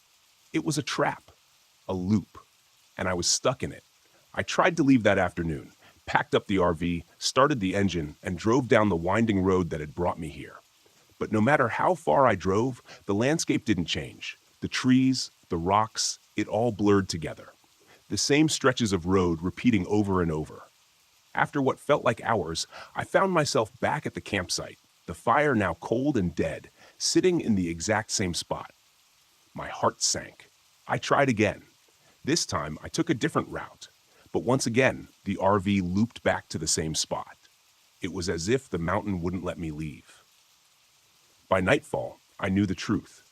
It was a trap, a loop, and I was stuck in it. I tried to leave that afternoon, packed up the RV, started the engine, and drove down the winding road that had brought me here. But no matter how far I drove, the landscape didn't change. The trees, the rocks, it all blurred together. The same stretches of road repeating over and over. After what felt like hours, I found myself back at the campsite, the fire now cold and dead, sitting in the exact same spot. My heart sank. I tried again. This time, I took a different route. But once again, the RV looped back to the same spot. It was as if the mountain wouldn't let me leave. By nightfall, I knew the truth.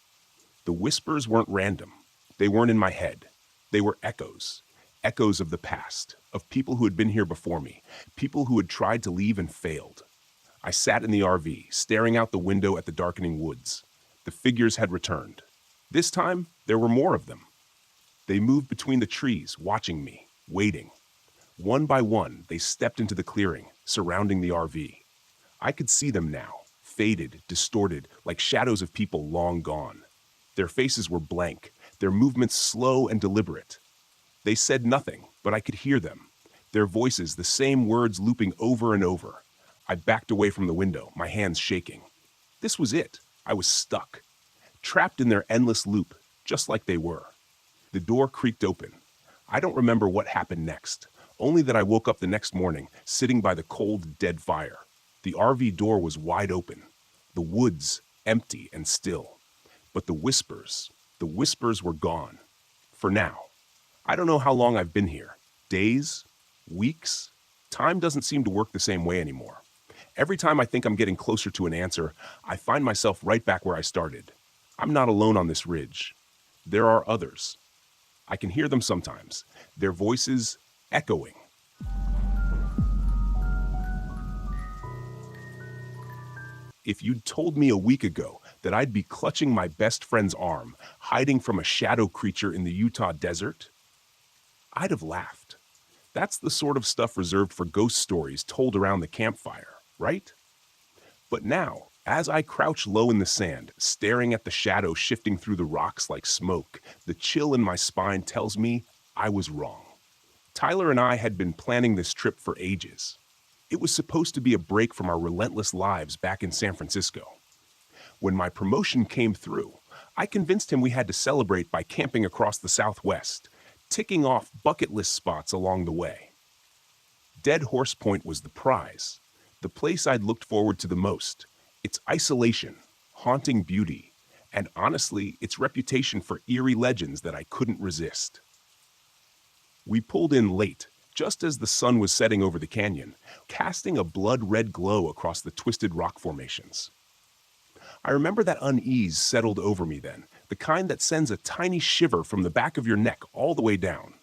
The whispers weren't random. They weren't in my head. They were echoes. Echoes of the past, of people who had been here before me, people who had tried to leave and failed. I sat in the RV, staring out the window at the darkening woods. The figures had returned. This time, there were more of them. They moved between the trees, watching me, waiting. One by one, they stepped into the clearing, surrounding the RV. I could see them now, faded, distorted, like shadows of people long gone. Their faces were blank, their movements slow and deliberate. They said nothing, but I could hear them. Their voices, the same words looping over and over. I backed away from the window, my hands shaking. This was it. I was stuck. Trapped in their endless loop, just like they were. The door creaked open. I don't remember what happened next, only that I woke up the next morning, sitting by the cold, dead fire. The RV door was wide open. The woods, empty and still. But the whispers were gone. For now. I don't know how long I've been here. Days? Weeks? Time doesn't seem to work the same way anymore. Every time I think I'm getting closer to an answer, I find myself right back where I started. I'm not alone on this ridge. There are others. I can hear them sometimes, their voices echoing. If you'd told me a week ago that I'd be clutching my best friend's arm, hiding from a shadow creature in the Utah desert, I'd have laughed. That's the sort of stuff reserved for ghost stories told around the campfire, right? But now, as I crouch low in the sand, staring at the shadow shifting through the rocks like smoke, the chill in my spine tells me I was wrong. Tyler and I had been planning this trip for ages. It was supposed to be a break from our relentless lives back in San Francisco. When my promotion came through, I convinced him we had to celebrate by camping across the Southwest, ticking off bucket list spots along the way. Dead Horse Point was the prize, the place I'd looked forward to the most, its isolation, haunting beauty, and honestly, its reputation for eerie legends that I couldn't resist. We pulled in late, just as the sun was setting over the canyon, casting a blood-red glow across the twisted rock formations. I remember that unease settled over me then, the kind that sends a tiny shiver from the back of your neck all the way down.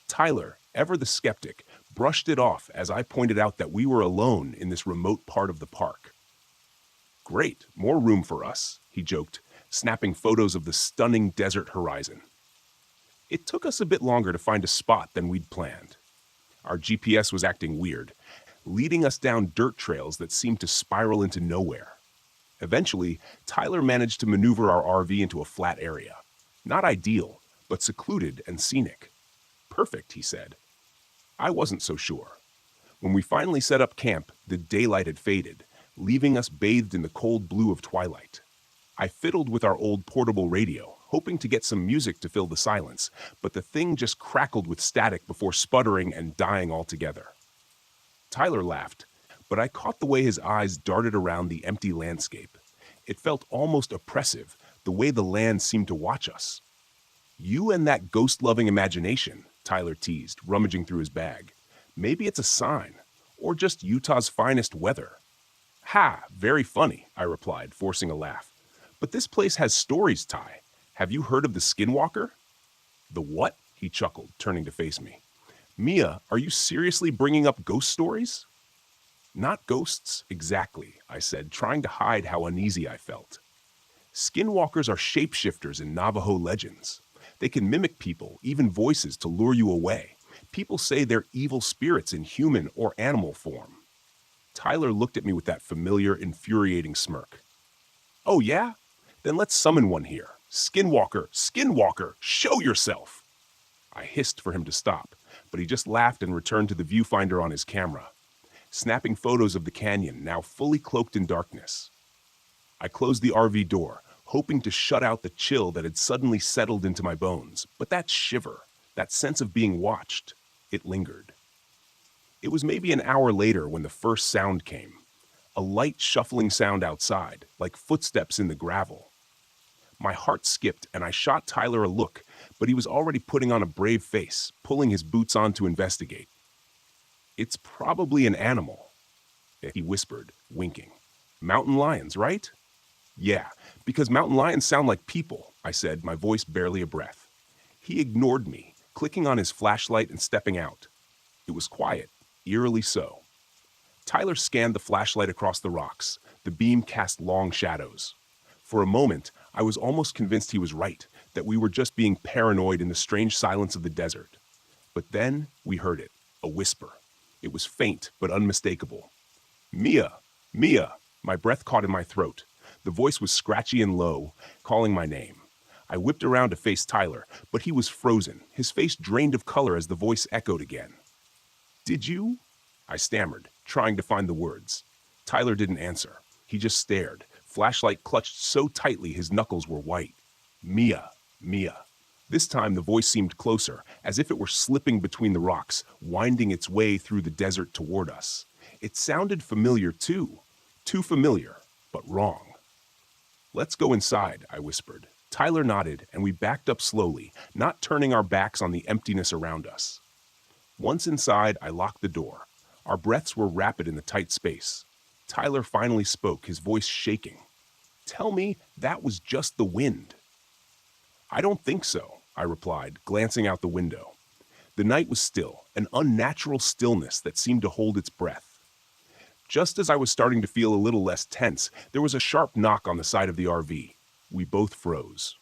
Tyler, ever the skeptic, brushed it off as I pointed out that we were alone in this remote part of the park. Great, more room for us, he joked, snapping photos of the stunning desert horizon. It took us a bit longer to find a spot than we'd planned. Our GPS was acting weird, leading us down dirt trails that seemed to spiral into nowhere. Eventually, Tyler managed to maneuver our RV into a flat area. Not ideal, but secluded and scenic. Perfect, he said. I wasn't so sure. When we finally set up camp, the daylight had faded, leaving us bathed in the cold blue of twilight. I fiddled with our old portable radio, hoping to get some music to fill the silence, but the thing just crackled with static before sputtering and dying altogether. Tyler laughed, but I caught the way his eyes darted around the empty landscape. It felt almost oppressive, the way the land seemed to watch us. You and that ghost-loving imagination, Tyler teased, rummaging through his bag. Maybe it's a sign, or just Utah's finest weather. Ha, very funny, I replied, forcing a laugh. But this place has stories, Ty. Have you heard of the Skinwalker? The what? He chuckled, turning to face me. Mia, are you seriously bringing up ghost stories? Not ghosts, exactly, I said, trying to hide how uneasy I felt. Skinwalkers are shapeshifters in Navajo legends. They can mimic people, even voices, to lure you away. People say they're evil spirits in human or animal form. Tyler looked at me with that familiar, infuriating smirk. Oh yeah? Then let's summon one here. Skinwalker, Skinwalker, show yourself! I hissed for him to stop, but he just laughed and returned to the viewfinder on his camera, snapping photos of the canyon, now fully cloaked in darkness. I closed the RV door, hoping to shut out the chill that had suddenly settled into my bones, but that shiver, that sense of being watched, it lingered. It was maybe an hour later when the first sound came. A light shuffling sound outside, like footsteps in the gravel. My heart skipped and I shot Tyler a look, but he was already putting on a brave face, pulling his boots on to investigate. "It's probably an animal," he whispered, winking. "Mountain lions, right?" "Yeah, because mountain lions sound like people," I said, my voice barely a breath. He ignored me, clicking on his flashlight and stepping out. It was quiet, eerily so. Tyler scanned the flashlight across the rocks. The beam cast long shadows. For a moment, I was almost convinced he was right, that we were just being paranoid in the strange silence of the desert. But then we heard it, a whisper. It was faint but unmistakable. "Mia! Mia!" My breath caught in my throat. The voice was scratchy and low, calling my name. I whipped around to face Tyler, but he was frozen, his face drained of color as the voice echoed again. "Did you?" I stammered, trying to find the words. Tyler didn't answer. He just stared, flashlight clutched so tightly his knuckles were white. "Mia, Mia." This time the voice seemed closer, as if it were slipping between the rocks, winding its way through the desert toward us. It sounded familiar too. Too familiar, but wrong. "Let's go inside," I whispered. Tyler nodded, and we backed up slowly, not turning our backs on the emptiness around us. Once inside, I locked the door. Our breaths were rapid in the tight space. Tyler finally spoke, his voice shaking. "Tell me that was just the wind." "I don't think so," I replied, glancing out the window. The night was still, an unnatural stillness that seemed to hold its breath. Just as I was starting to feel a little less tense, there was a sharp knock on the side of the RV. We both froze.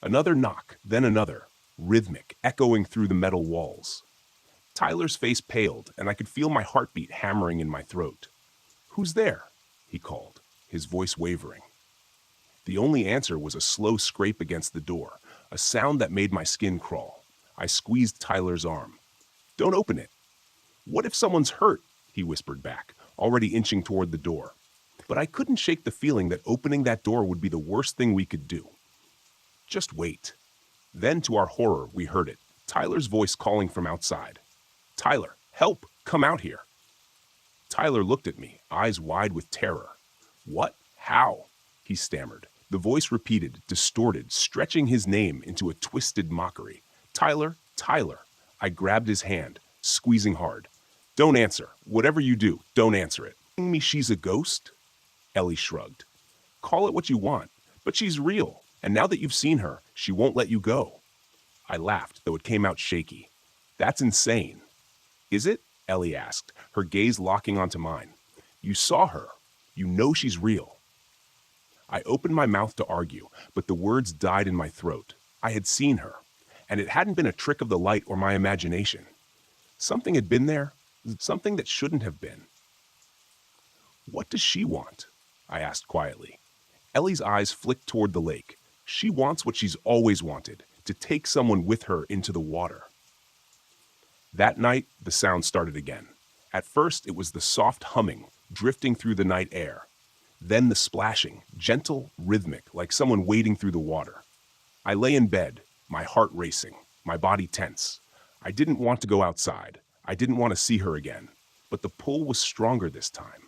Another knock, then another, rhythmic, echoing through the metal walls. Tyler's face paled, and I could feel my heartbeat hammering in my throat. "Who's there?" he called, his voice wavering. The only answer was a slow scrape against the door, a sound that made my skin crawl. I squeezed Tyler's arm. "Don't open it." "What if someone's hurt?" he whispered back, already inching toward the door. But I couldn't shake the feeling that opening that door would be the worst thing we could do. "Just wait." Then, to our horror, we heard it, Tyler's voice calling from outside. "Tyler, help! Come out here!" Tyler looked at me, eyes wide with terror. "What? How?" he stammered. The voice repeated, distorted, stretching his name into a twisted mockery. "Tyler, Tyler." I grabbed his hand, squeezing hard. "Don't answer. Whatever you do, don't answer it." "Telling me she's a ghost?" Ellie shrugged. "Call it what you want, but she's real, and now that you've seen her, she won't let you go." I laughed, though it came out shaky. "That's insane." "Is it?" Ellie asked, her gaze locking onto mine. "You saw her. You know she's real." I opened my mouth to argue, but the words died in my throat. I had seen her, and it hadn't been a trick of the light or my imagination. Something had been there, something that shouldn't have been. "What does she want?" I asked quietly. Ellie's eyes flicked toward the lake. She wants what she's always wanted, to take someone with her into the water. That night, the sound started again. At first, it was the soft humming, drifting through the night air. Then the splashing, gentle, rhythmic, like someone wading through the water. I lay in bed, my heart racing, my body tense. I didn't want to go outside. I didn't want to see her again. But the pull was stronger this time.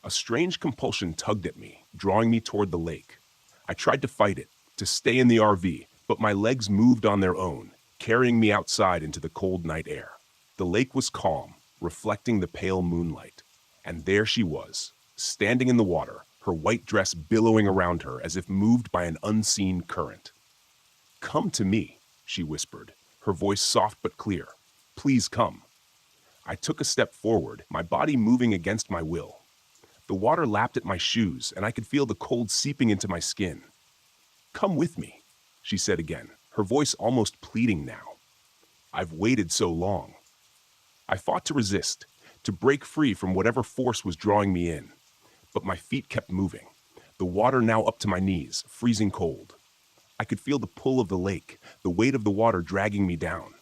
A strange compulsion tugged at me, drawing me toward the lake. I tried to fight it, to stay in the RV, but my legs moved on their own, carrying me outside into the cold night air. The lake was calm, reflecting the pale moonlight. And there she was, standing in the water, her white dress billowing around her as if moved by an unseen current. "Come to me," she whispered, her voice soft but clear. "Please come." I took a step forward, my body moving against my will. The water lapped at my shoes, and I could feel the cold seeping into my skin. "Come with me," she said again, her voice almost pleading now. "I've waited so long." I fought to resist, to break free from whatever force was drawing me in. But my feet kept moving, the water now up to my knees, freezing cold. I could feel the pull of the lake, the weight of the water dragging me down.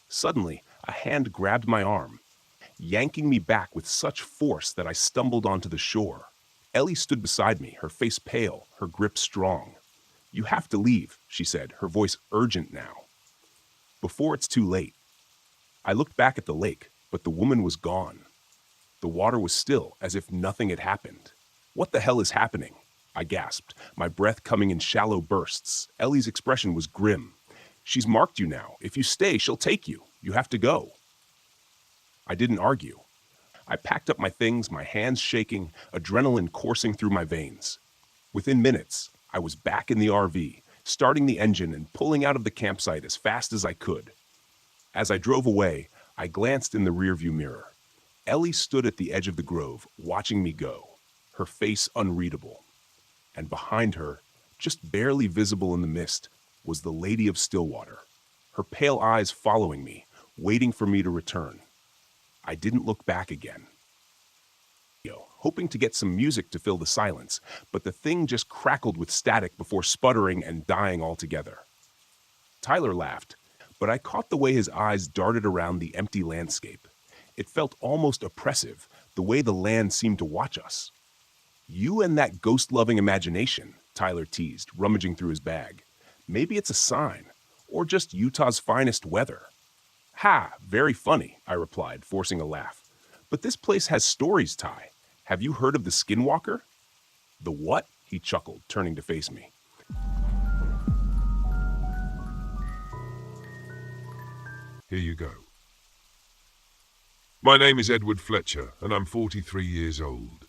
Suddenly, a hand grabbed my arm, yanking me back with such force that I stumbled onto the shore. Ellie stood beside me, her face pale, her grip strong. "You have to leave," she said, her voice urgent now. "Before it's too late." I looked back at the lake. but the woman was gone. The water was still, as if nothing had happened. "What the hell is happening?" I gasped, my breath coming in shallow bursts. Ellie's expression was grim. "She's marked you now. If you stay, she'll take you. You have to go." I didn't argue. I packed up my things, my hands shaking, adrenaline coursing through my veins. Within minutes, I was back in the RV, starting the engine and pulling out of the campsite as fast as I could. As I drove away, I glanced in the rearview mirror. Ellie stood at the edge of the grove, watching me go, her face unreadable. And behind her, just barely visible in the mist, was the Lady of Stillwater, her pale eyes following me, waiting for me to return. I didn't look back again, hoping to get some music to fill the silence, but the thing just crackled with static before sputtering and dying altogether. Tyler laughed, but I caught the way his eyes darted around the empty landscape. It felt almost oppressive, the way the land seemed to watch us. "You and that ghost-loving imagination," Tyler teased, rummaging through his bag. "Maybe it's a sign, or just Utah's finest weather." "Ha, very funny," I replied, forcing a laugh. "But this place has stories, Ty. Have you heard of the Skinwalker?" "The what?" he chuckled, turning to face me. Here you go. My name is Edward Fletcher, and I'm 43 years old.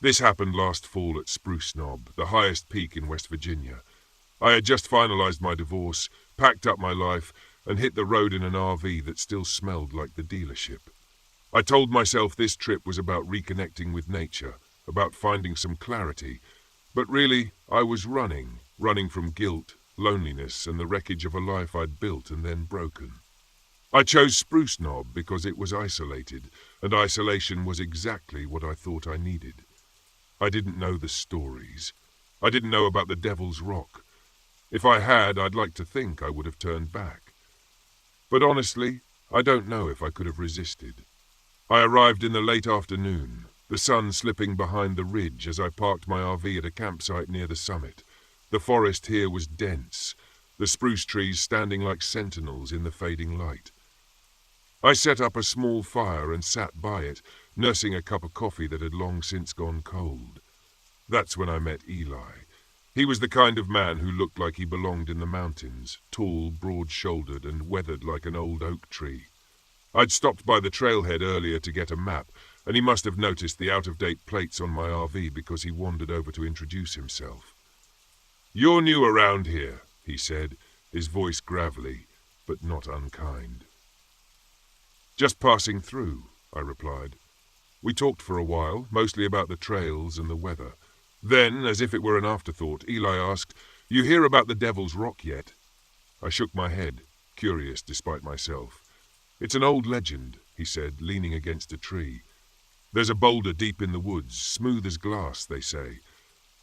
This happened last fall at Spruce Knob, the highest peak in West Virginia. I had just finalized my divorce, packed up my life, and hit the road in an RV that still smelled like the dealership. I told myself this trip was about reconnecting with nature, about finding some clarity, but really I was running from guilt, loneliness, and the wreckage of a life I'd built and then broken. I chose Spruce Knob because it was isolated, and isolation was exactly what I thought I needed. I didn't know the stories. I didn't know about the Devil's Rock. If I had, I'd like to think I would have turned back. But honestly, I don't know if I could have resisted. I arrived in the late afternoon, the sun slipping behind the ridge as I parked my RV at a campsite near the summit. The forest here was dense, the spruce trees standing like sentinels in the fading light. I set up a small fire and sat by it, nursing a cup of coffee that had long since gone cold. That's when I met Eli. He was the kind of man who looked like he belonged in the mountains, tall, broad-shouldered, and weathered like an old oak tree. I'd stopped by the trailhead earlier to get a map, and he must have noticed the out-of-date plates on my RV because he wandered over to introduce himself. "You're new around here," he said, his voice gravelly, but not unkind. "Just passing through," I replied. We talked for a while, mostly about the trails and the weather. Then, as if it were an afterthought, Eli asked, "You hear about the Devil's Rock yet?" I shook my head, curious despite myself. "It's an old legend," he said, leaning against a tree. "There's a boulder deep in the woods, smooth as glass, they say.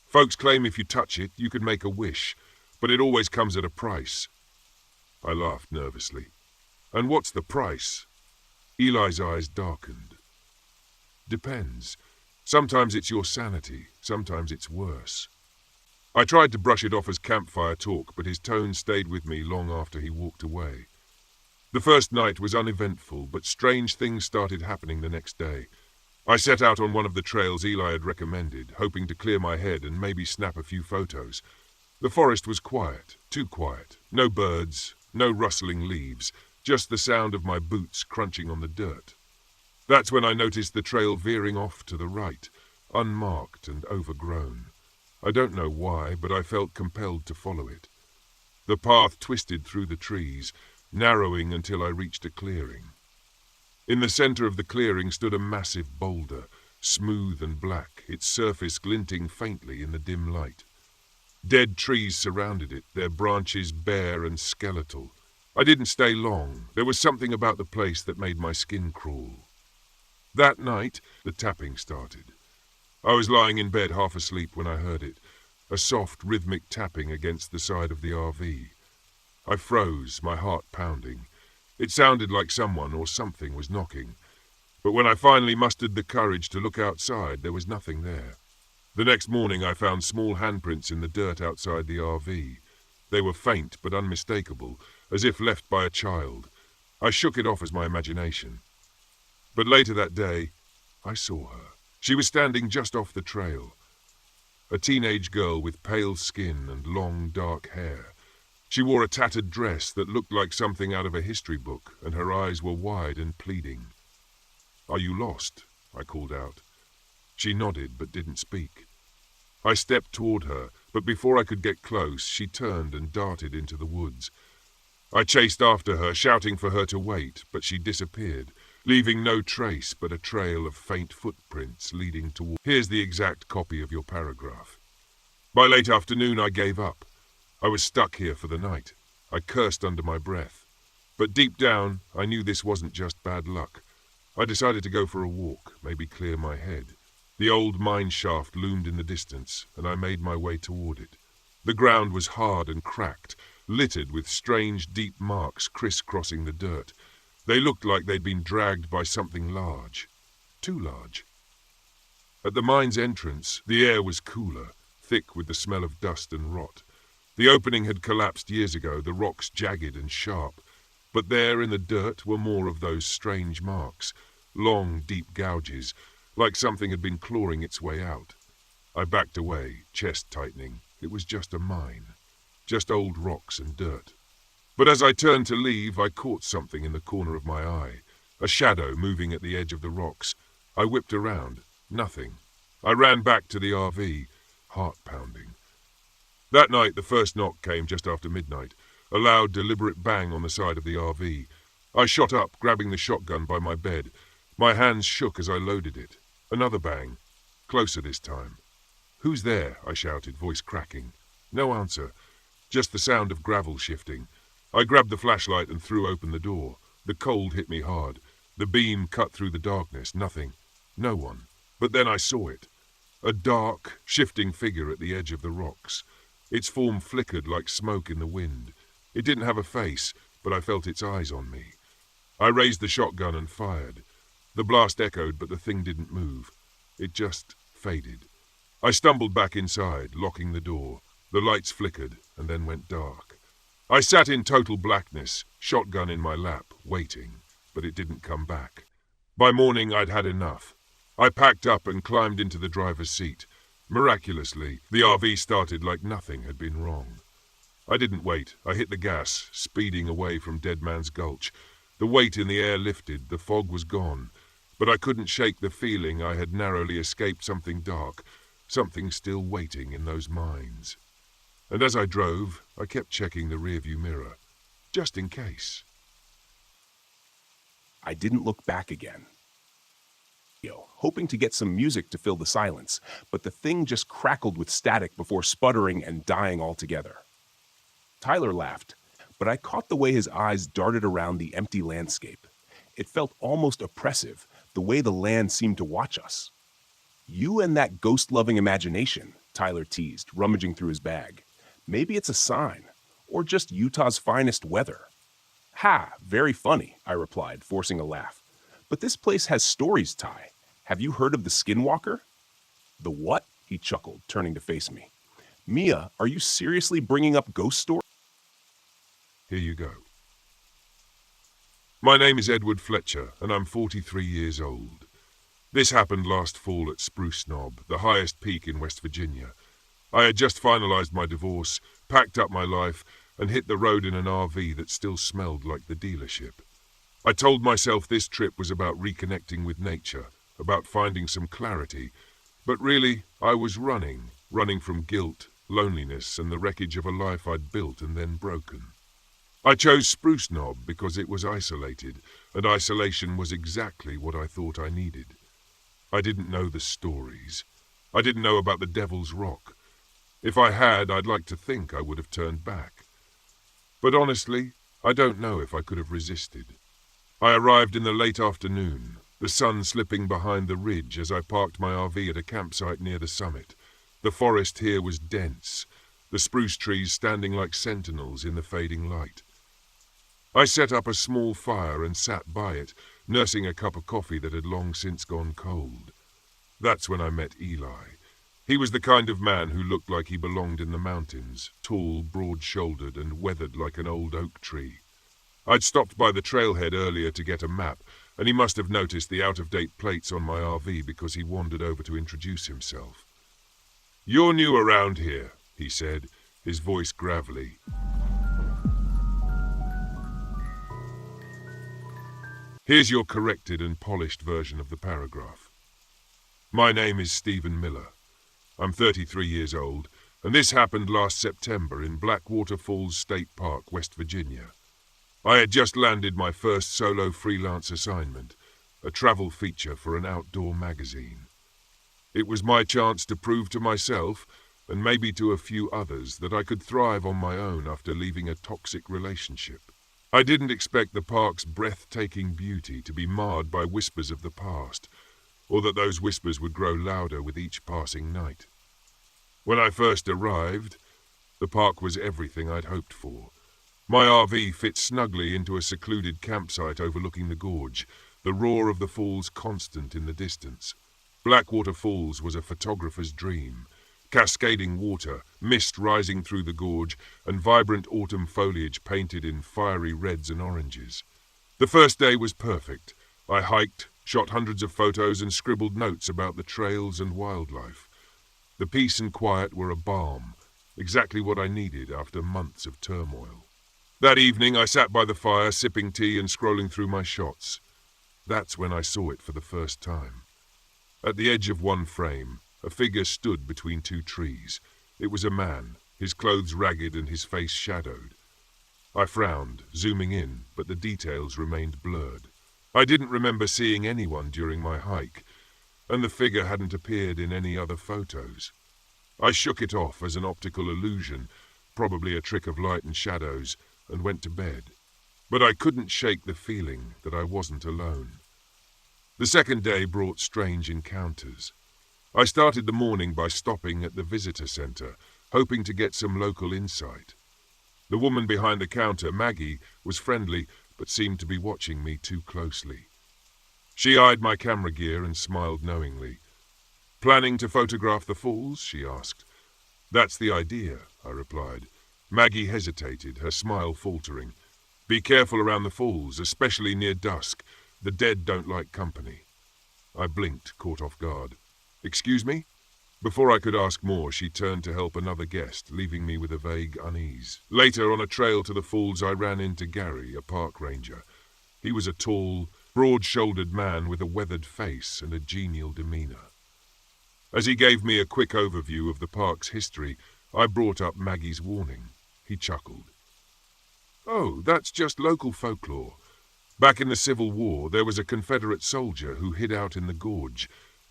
Folks claim if you touch it, you can make a wish, but it always comes at a price." I laughed nervously. "And what's the price?" Eli's eyes darkened. "Depends. Sometimes it's your sanity, sometimes it's worse." I tried to brush it off as campfire talk, but his tone stayed with me long after he walked away. The first night was uneventful, but strange things started happening the next day. I set out on one of the trails Eli had recommended, hoping to clear my head and maybe snap a few photos. The forest was quiet, too quiet. No birds, no rustling leaves, just the sound of my boots crunching on the dirt. That's when I noticed the trail veering off to the right, unmarked and overgrown. I don't know why, but I felt compelled to follow it. The path twisted through the trees, narrowing until I reached a clearing. In the center of the clearing stood a massive boulder, smooth and black, its surface glinting faintly in the dim light. Dead trees surrounded it, their branches bare and skeletal. I didn't stay long. There was something about the place that made my skin crawl. That night, the tapping started. I was lying in bed half asleep when I heard it, a soft, rhythmic tapping against the side of the RV. I froze, my heart pounding. It sounded like someone or something was knocking. But when I finally mustered the courage to look outside, there was nothing there. The next morning I found small handprints in the dirt outside the RV. They were faint but unmistakable, as if left by a child. I shook it off as my imagination. But later that day, I saw her. She was standing just off the trail. A teenage girl with pale skin and long, dark hair. She wore a tattered dress that looked like something out of a history book, and her eyes were wide and pleading. "Are you lost?" I called out. She nodded but didn't speak. I stepped toward her, but before I could get close, she turned and darted into the woods. I chased after her, shouting for her to wait, but she disappeared, leaving no trace but a trail of faint footprints leading toward... Here's the exact copy of your paragraph. By late afternoon, I gave up. I was stuck here for the night. I cursed under my breath. But deep down, I knew this wasn't just bad luck. I decided to go for a walk, maybe clear my head. The old mine shaft loomed in the distance, and I made my way toward it. The ground was hard and cracked, littered with strange, deep marks crisscrossing the dirt. They looked like they'd been dragged by something large. Too large. At the mine's entrance, the air was cooler, thick with the smell of dust and rot. The opening had collapsed years ago, the rocks jagged and sharp. But there in the dirt were more of those strange marks, long, deep gouges, like something had been clawing its way out. I backed away, chest tightening. It was just a mine. Just old rocks and dirt. But as I turned to leave, I caught something in the corner of my eye. A shadow moving at the edge of the rocks. I whipped around. Nothing. I ran back to the RV, heart pounding. That night, the first knock came just after midnight. A loud, deliberate bang on the side of the RV. I shot up, grabbing the shotgun by my bed. My hands shook as I loaded it. Another bang. Closer this time. "Who's there?" I shouted, voice cracking. No answer. Just the sound of gravel shifting. I grabbed the flashlight and threw open the door. The cold hit me hard. The beam cut through the darkness. Nothing. No one. But then I saw it. A dark, shifting figure at the edge of the rocks. Its form flickered like smoke in the wind. It didn't have a face, but I felt its eyes on me. I raised the shotgun and fired. The blast echoed, but the thing didn't move. It just faded. I stumbled back inside, locking the door. The lights flickered and then went dark. I sat in total blackness, shotgun in my lap, waiting, but it didn't come back. By morning, I'd had enough. I packed up and climbed into the driver's seat. Miraculously, the RV started like nothing had been wrong. I didn't wait. I hit the gas, speeding away from Dead Man's Gulch. The weight in the air lifted, the fog was gone, but I couldn't shake the feeling I had narrowly escaped something dark, something still waiting in those mines. And as I drove, I kept checking the rearview mirror, just in case. I didn't look back again, hoping to get some music to fill the silence, but the thing just crackled with static before sputtering and dying altogether. Tyler laughed, but I caught the way his eyes darted around the empty landscape. It felt almost oppressive, the way the land seemed to watch us. "You and that ghost-loving imagination," Tyler teased, rummaging through his bag. "Maybe it's a sign, or just Utah's finest weather." "Ha, very funny," I replied, forcing a laugh. "But this place has stories, Ty. Have you heard of the Skinwalker?" "The what?" he chuckled, turning to face me. "Mia, are you seriously bringing up ghost stories?" Here you go. My name is Edward Fletcher, and I'm 43 years old. This happened last fall at Spruce Knob, the highest peak in West Virginia. I had just finalized my divorce, packed up my life, and hit the road in an RV that still smelled like the dealership. I told myself this trip was about reconnecting with nature, about finding some clarity, but really, I was running from guilt, loneliness, and the wreckage of a life I'd built and then broken. I chose Spruce Knob because it was isolated, and isolation was exactly what I thought I needed. I didn't know the stories. I didn't know about the Devil's Rock. If I had, I'd like to think I would have turned back. But honestly, I don't know if I could have resisted. I arrived in the late afternoon, the sun slipping behind the ridge as I parked my RV at a campsite near the summit. The forest here was dense, the spruce trees standing like sentinels in the fading light. I set up a small fire and sat by it, nursing a cup of coffee that had long since gone cold. That's when I met Eli. He was the kind of man who looked like he belonged in the mountains, tall, broad-shouldered, and weathered like an old oak tree. I'd stopped by the trailhead earlier to get a map, and he must have noticed the out-of-date plates on my RV because he wandered over to introduce himself. "You're new around here," he said, his voice gravelly. "Here's your corrected and polished version of the paragraph. My name is Stephen Miller. I'm 33 years old, and this happened last September in Blackwater Falls State Park, West Virginia. I had just landed my first solo freelance assignment, a travel feature for an outdoor magazine. It was my chance to prove to myself, and maybe to a few others, that I could thrive on my own after leaving a toxic relationship. I didn't expect the park's breathtaking beauty to be marred by whispers of the past, or that those whispers would grow louder with each passing night. When I first arrived, the park was everything I'd hoped for. My RV fit snugly into a secluded campsite overlooking the gorge, the roar of the falls constant in the distance. Blackwater Falls was a photographer's dream. Cascading water, mist rising through the gorge, and vibrant autumn foliage painted in fiery reds and oranges. The first day was perfect. I hiked, shot hundreds of photos, and scribbled notes about the trails and wildlife. The peace and quiet were a balm, exactly what I needed after months of turmoil. That evening I sat by the fire, sipping tea and scrolling through my shots. That's when I saw it for the first time. At the edge of one frame, a figure stood between two trees. It was a man, his clothes ragged and his face shadowed. I frowned, zooming in, but the details remained blurred. I didn't remember seeing anyone during my hike, and the figure hadn't appeared in any other photos. I shook it off as an optical illusion, probably a trick of light and shadows, and went to bed. But I couldn't shake the feeling that I wasn't alone. The second day brought strange encounters. I started the morning by stopping at the visitor center, hoping to get some local insight. The woman behind the counter, Maggie, was friendly, but seemed to be watching me too closely. She eyed my camera gear and smiled knowingly. "Planning to photograph the falls?" she asked. "That's the idea," I replied. Maggie hesitated, her smile faltering. "Be careful around the falls, especially near dusk. The dead don't like company." I blinked, caught off guard. "Excuse me?" Before I could ask more, she turned to help another guest, leaving me with a vague unease. Later, on a trail to the falls, I ran into Gary, a park ranger. He was a tall, broad-shouldered man with a weathered face and a genial demeanor. As he gave me a quick overview of the park's history, I brought up Maggie's warning. He chuckled. "Oh, that's just local folklore. Back in the Civil War, there was a Confederate soldier who hid out in the gorge.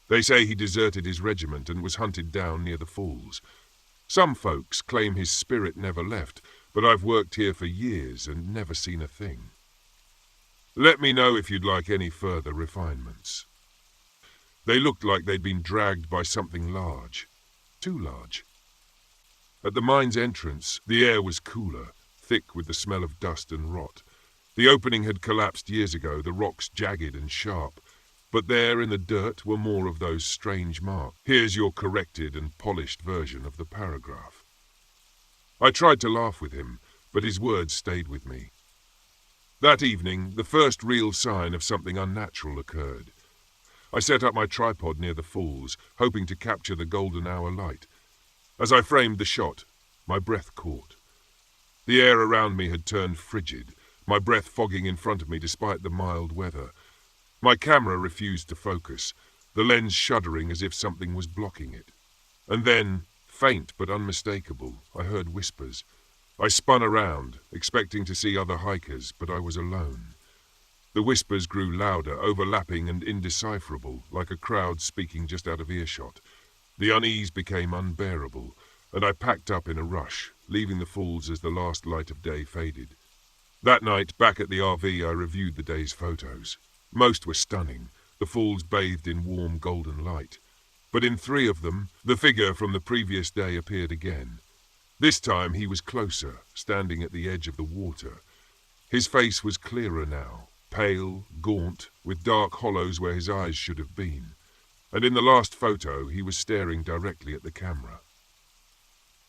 They say he deserted his regiment and was hunted down near the falls. Some folks claim his spirit never left, but I've worked here for years and never seen a thing. Let me know if you'd like any further refinements." They looked like they'd been dragged by something large. Too large. At the mine's entrance, the air was cooler, thick with the smell of dust and rot. The opening had collapsed years ago, the rocks jagged and sharp. But there in the dirt were more of those strange marks. Here's your corrected and polished version of the paragraph. I tried to laugh with him, but his words stayed with me. That evening, the first real sign of something unnatural occurred. I set up my tripod near the falls, hoping to capture the golden hour light. As I framed the shot, my breath caught. The air around me had turned frigid, my breath fogging in front of me despite the mild weather. My camera refused to focus, the lens shuddering as if something was blocking it. And then, faint but unmistakable, I heard whispers. I spun around, expecting to see other hikers, but I was alone. The whispers grew louder, overlapping and indecipherable, like a crowd speaking just out of earshot. The unease became unbearable, and I packed up in a rush, leaving the falls as the last light of day faded. That night, back at the RV, I reviewed the day's photos. Most were stunning, the falls bathed in warm golden light. But in 3 of them, the figure from the previous day appeared again. This time he was closer, standing at the edge of the water. His face was clearer now, pale, gaunt, with dark hollows where his eyes should have been. And in the last photo, he was staring directly at the camera.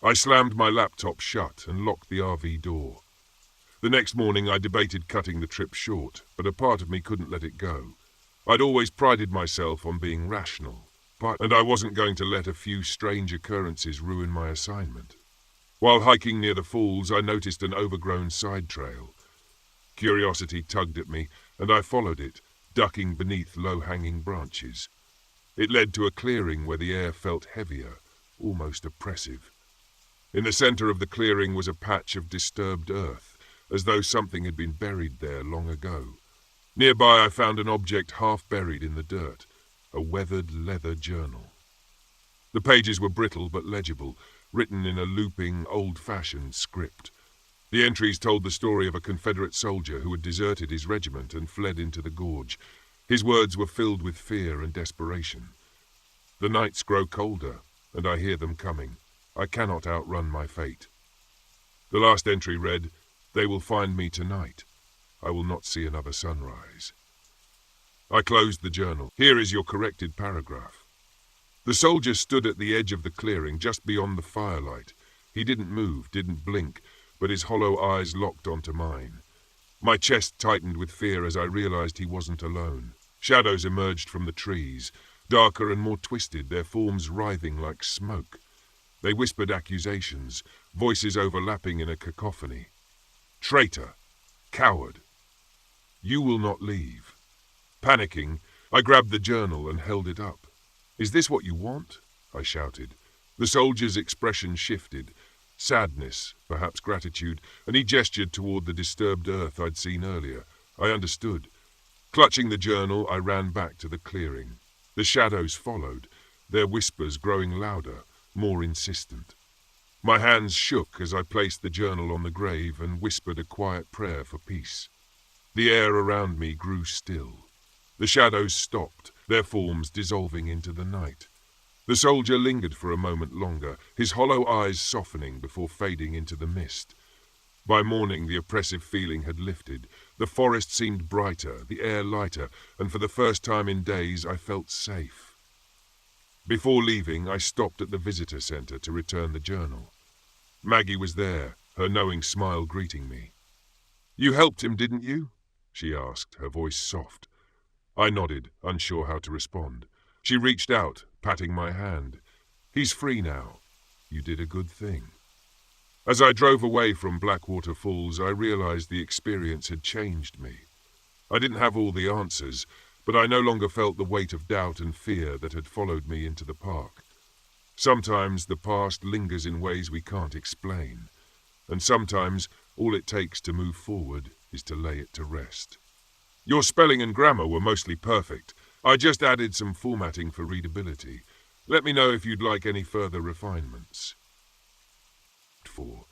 I slammed my laptop shut and locked the RV door. The next morning I debated cutting the trip short, but a part of me couldn't let it go. I'd always prided myself on being rational, and I wasn't going to let a few strange occurrences ruin my assignment. While hiking near the falls, I noticed an overgrown side trail. Curiosity tugged at me, and I followed it, ducking beneath low-hanging branches. It led to a clearing where the air felt heavier, almost oppressive. In the center of the clearing was a patch of disturbed earth, as though something had been buried there long ago. Nearby I found an object half buried in the dirt, a weathered leather journal. The pages were brittle but legible, written in a looping, old-fashioned script. The entries told the story of a Confederate soldier who had deserted his regiment and fled into the gorge. His words were filled with fear and desperation. The nights grow colder, and I hear them coming. I cannot outrun my fate. The last entry read, "They will find me tonight. I will not see another sunrise." I closed the journal. Here is your corrected paragraph. The soldier stood at the edge of the clearing, just beyond the firelight. He didn't move, didn't blink, but his hollow eyes locked onto mine. My chest tightened with fear as I realized he wasn't alone. Shadows emerged from the trees, darker and more twisted, their forms writhing like smoke. They whispered accusations, voices overlapping in a cacophony. "Traitor! Coward! You will not leave." Panicking, I grabbed the journal and held it up. "Is this what you want?" I shouted. The soldier's expression shifted. Sadness, perhaps gratitude, and he gestured toward the disturbed earth I'd seen earlier. I understood. Clutching the journal, I ran back to the clearing. The shadows followed, their whispers growing louder, more insistent. My hands shook as I placed the journal on the grave and whispered a quiet prayer for peace. The air around me grew still. The shadows stopped, their forms dissolving into the night. The soldier lingered for a moment longer, his hollow eyes softening before fading into the mist. By morning the oppressive feeling had lifted. The forest seemed brighter, the air lighter, and for the first time in days I felt safe. Before leaving, I stopped at the visitor center to return the journal. Maggie was there, her knowing smile greeting me. "You helped him, didn't you?" she asked, her voice soft. I nodded, unsure how to respond. She reached out, patting my hand. "He's free now. You did a good thing." As I drove away from Blackwater Falls, I realized the experience had changed me. I didn't have all the answers, but I no longer felt the weight of doubt and fear that had followed me into the park. Sometimes the past lingers in ways we can't explain, and sometimes all it takes to move forward is to lay it to rest. Your spelling and grammar were mostly perfect. I just added some formatting for readability. Let me know if you'd like any further refinements. 4.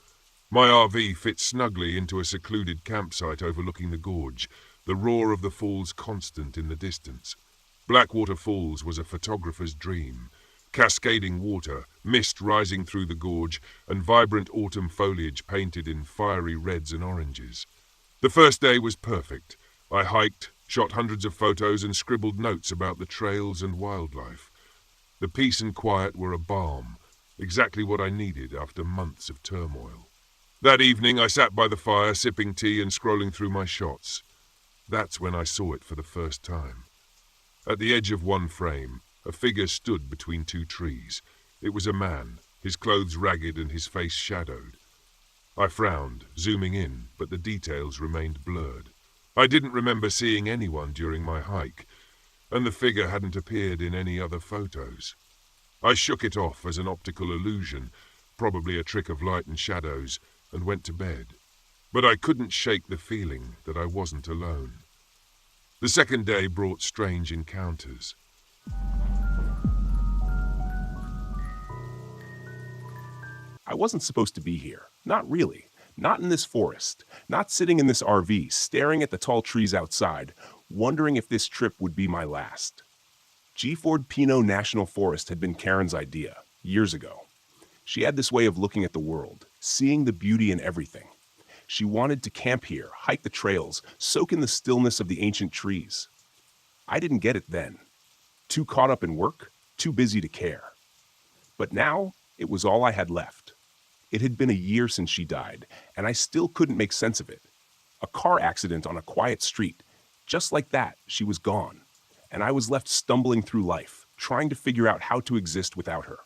My RV fits snugly into a secluded campsite overlooking the gorge, the roar of the falls constant in the distance. Blackwater Falls was a photographer's dream. Cascading water, mist rising through the gorge, and vibrant autumn foliage painted in fiery reds and oranges. The first day was perfect. I hiked, shot hundreds of photos, and scribbled notes about the trails and wildlife. The peace and quiet were a balm, exactly what I needed after months of turmoil. That evening I sat by the fire, sipping tea and scrolling through my shots. That's when I saw it for the first time. At the edge of one frame, a figure stood between two trees. It was a man, his clothes ragged and his face shadowed. I frowned, zooming in, but the details remained blurred. I didn't remember seeing anyone during my hike, and the figure hadn't appeared in any other photos. I shook it off as an optical illusion, probably a trick of light and shadows, and went to bed. But I couldn't shake the feeling that I wasn't alone. The second day brought strange encounters. I wasn't supposed to be here. Not really. Not in this forest, not sitting in this RV, staring at the tall trees outside, wondering if this trip would be my last. G-Ford Pinot National Forest had been Karen's idea, years ago. She had this way of looking at the world, seeing the beauty in everything. She wanted to camp here, hike the trails, soak in the stillness of the ancient trees. I didn't get it then. Too caught up in work, too busy to care. But now, it was all I had left. It had been a year since she died, and I still couldn't make sense of it. A car accident on a quiet street. Just like that, she was gone, and I was left stumbling through life, trying to figure out how to exist without her.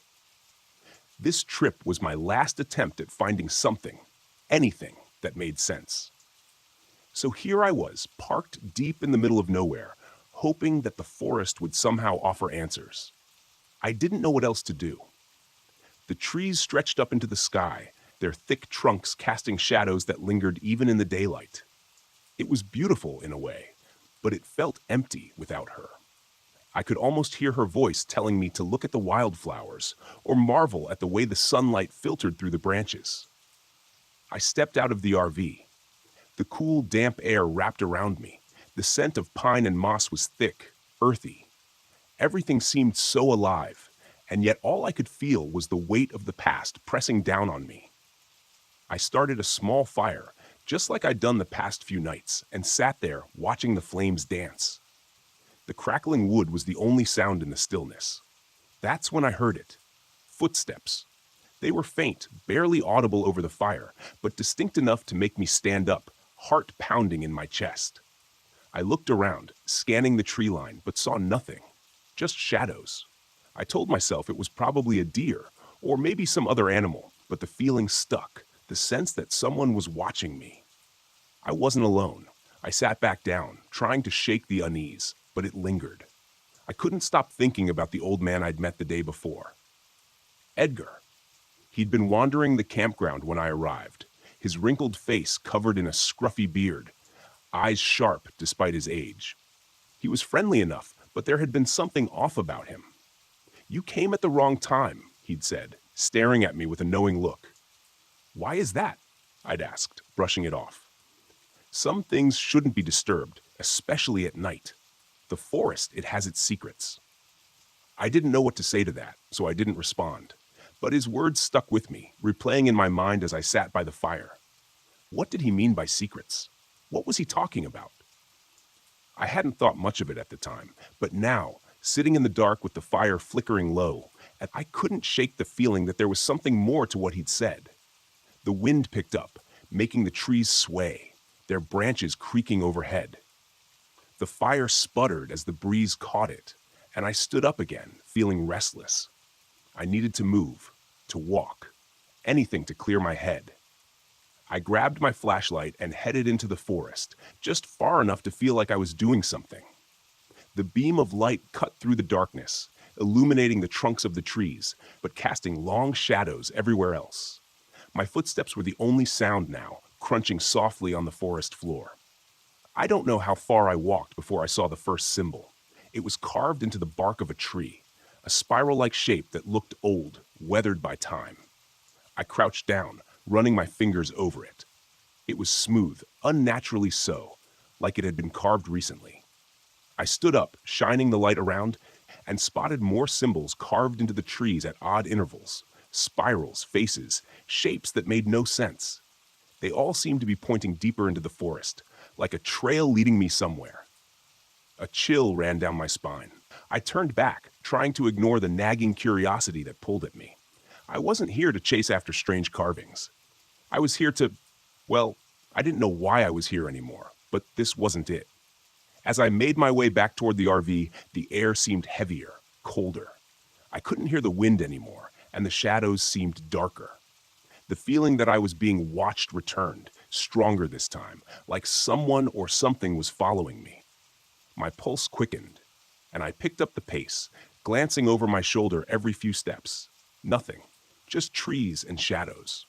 This trip was my last attempt at finding something, anything, that made sense. So here I was, parked deep in the middle of nowhere, hoping that the forest would somehow offer answers. I didn't know what else to do. The trees stretched up into the sky, their thick trunks casting shadows that lingered even in the daylight. It was beautiful in a way, but it felt empty without her. I could almost hear her voice telling me to look at the wildflowers or marvel at the way the sunlight filtered through the branches. I stepped out of the RV. The cool, damp air wrapped around me. The scent of pine and moss was thick, earthy. Everything seemed so alive, and yet all I could feel was the weight of the past pressing down on me. I started a small fire, just like I'd done the past few nights, and sat there watching the flames dance. The crackling wood was the only sound in the stillness. That's when I heard it. Footsteps. They were faint, barely audible over the fire, but distinct enough to make me stand up, heart pounding in my chest. I looked around, scanning the tree line, but saw nothing. Just shadows. I told myself it was probably a deer, or maybe some other animal, but the feeling stuck, the sense that someone was watching me. I wasn't alone. I sat back down, trying to shake the unease, but it lingered. I couldn't stop thinking about the old man I'd met the day before. Edgar. He'd been wandering the campground when I arrived, his wrinkled face covered in a scruffy beard, eyes sharp despite his age. He was friendly enough, but there had been something off about him. "You came at the wrong time," he'd said, staring at me with a knowing look. "Why is that?" I'd asked, brushing it off. Some things shouldn't be disturbed, especially at night. The forest, it has its secrets. I didn't know what to say to that, so I didn't respond. But his words stuck with me, replaying in my mind as I sat by the fire. What did he mean by secrets? What was he talking about? I hadn't thought much of it at the time, but now, sitting in the dark with the fire flickering low, I couldn't shake the feeling that there was something more to what he'd said. The wind picked up, making the trees sway, their branches creaking overhead. The fire sputtered as the breeze caught it, and I stood up again, feeling restless. I needed to move, to walk, anything to clear my head. I grabbed my flashlight and headed into the forest, just far enough to feel like I was doing something. The beam of light cut through the darkness, illuminating the trunks of the trees, but casting long shadows everywhere else. My footsteps were the only sound now, crunching softly on the forest floor. I don't know how far I walked before I saw the first symbol. It was carved into the bark of a tree, a spiral-like shape that looked old, weathered by time. I crouched down, running my fingers over it. It was smooth, unnaturally so, like it had been carved recently. I stood up, shining the light around, and spotted more symbols carved into the trees at odd intervals. Spirals, faces, shapes that made no sense. They all seemed to be pointing deeper into the forest, like a trail leading me somewhere. A chill ran down my spine. I turned back, trying to ignore the nagging curiosity that pulled at me. I wasn't here to chase after strange carvings. I was here to, well, I didn't know why I was here anymore, but this wasn't it. As I made my way back toward the RV, the air seemed heavier, colder. I couldn't hear the wind anymore, and the shadows seemed darker. The feeling that I was being watched returned, stronger this time, like someone or something was following me. My pulse quickened, and I picked up the pace, glancing over my shoulder every few steps. Nothing, just trees and shadows.